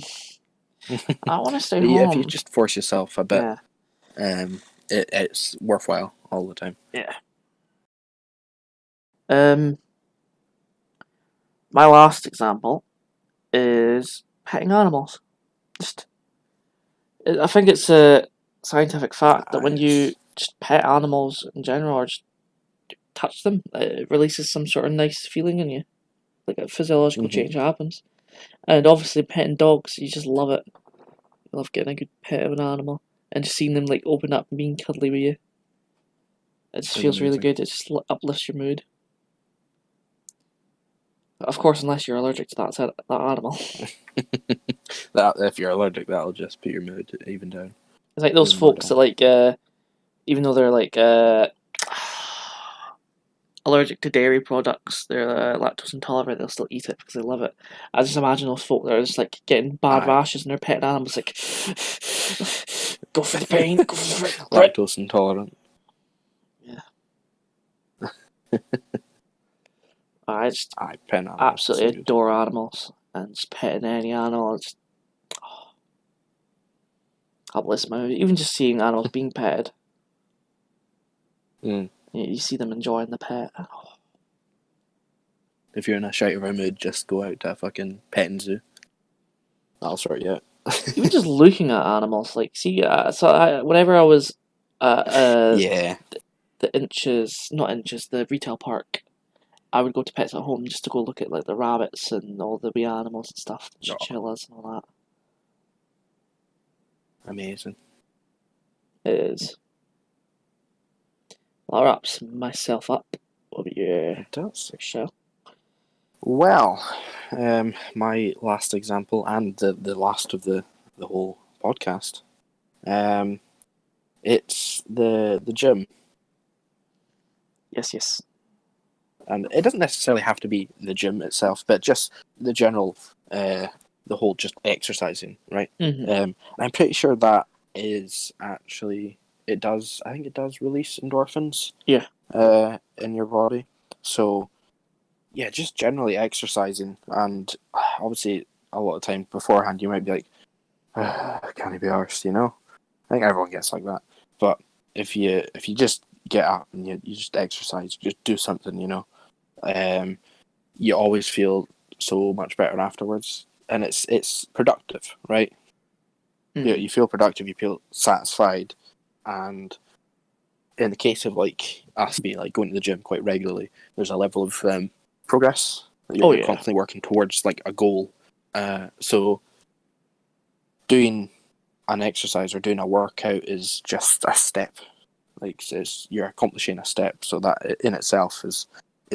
I want to stay home. Yeah, if you just force yourself a bit, it's worthwhile all the time. Yeah. My last example is petting animals. I think it's a scientific fact that when you just pet animals in general or just touch them, it releases some sort of nice feeling in you. Like a physiological change happens. And obviously petting dogs, you just love it. You love getting a good pet of an animal and just seeing them like open up and being cuddly with you. It just feels really good. It just uplifts your mood. Of course, unless you're allergic to that animal. If you're allergic, that'll just put your mood even down. It's like those folks that like, even though they're like allergic to dairy products, they're lactose intolerant, they'll still eat it because they love it. I just imagine those folk that are just like getting bad rashes and their petting animals like, go for the pain, go for it. Lactose intolerant. Yeah. I pet animals. Absolutely so adore animals, and just petting any animal, just uplifts my mood. Even just seeing animals being petted. You see them enjoying the pet. If you're in a shite of a mood, just go out to a fucking petting zoo. That'll sort you out. Even just looking at animals, like, see, whenever I was the the retail park, I would go to Pets at Home just to go look at like the rabbits and all the wee animals and stuff, the chinchillas and all that. Amazing. It is. That wraps myself up. What about your show? Well, my last example and the last of the whole podcast. It's the gym. Yes. And it doesn't necessarily have to be the gym itself, but just the general, the whole just exercising, right? I'm pretty sure that is actually, I think it does release endorphins. Yeah. In your body. So, yeah, just generally exercising, and obviously a lot of time beforehand you might be like, can't it be arsed, you know? I think everyone gets like that. But if you just get up and you just exercise, just do something, you know, you always feel so much better afterwards, and it's productive, right? You feel productive, you feel satisfied, and in the case of like us being like going to the gym quite regularly, there's a level of progress that you're constantly working towards, like a goal. So doing an exercise or doing a workout is just a step. Like you're accomplishing a step, so that in itself is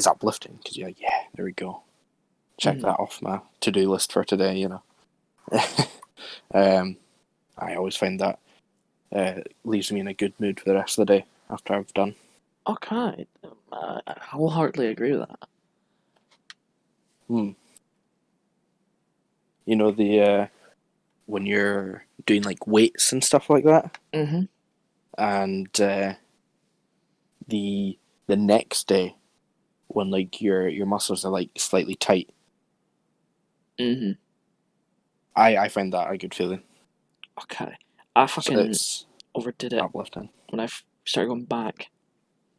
uplifting because you're like, yeah, there we go. Check that off my to-do list for today, you know. I always find that leaves me in a good mood for the rest of the day after I've done. Okay, I wholeheartedly agree with that. You know, the when you're doing like weights and stuff like that, and the next day when like your muscles are like slightly tight, I find that a good feeling. Okay, I fucking overdid it uplifting when I started going back,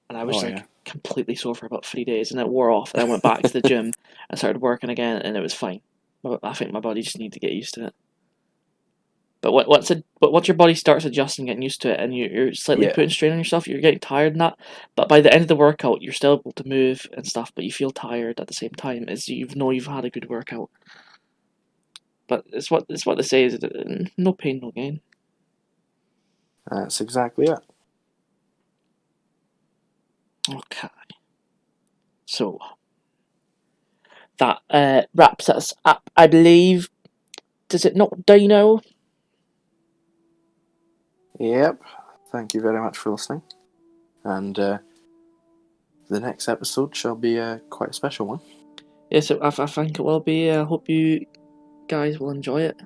and I was completely sore for about 3 days, and it wore off. And I went back to the gym and started working again, and it was fine. I think my body just needed to get used to it. But once your body starts adjusting, getting used to it, and you're slightly putting strain on yourself, you're getting tired in that. But by the end of the workout, you're still able to move and stuff, but you feel tired at the same time as you've had a good workout. But it's what they say is no pain, no gain. That's exactly it. Okay. So that wraps us up, I believe. Does it not, Dino? Yep. Thank you very much for listening. And the next episode shall be quite a special one. Yes, I think it will be. I hope you guys will enjoy it.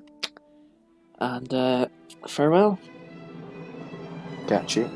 And farewell. Catch you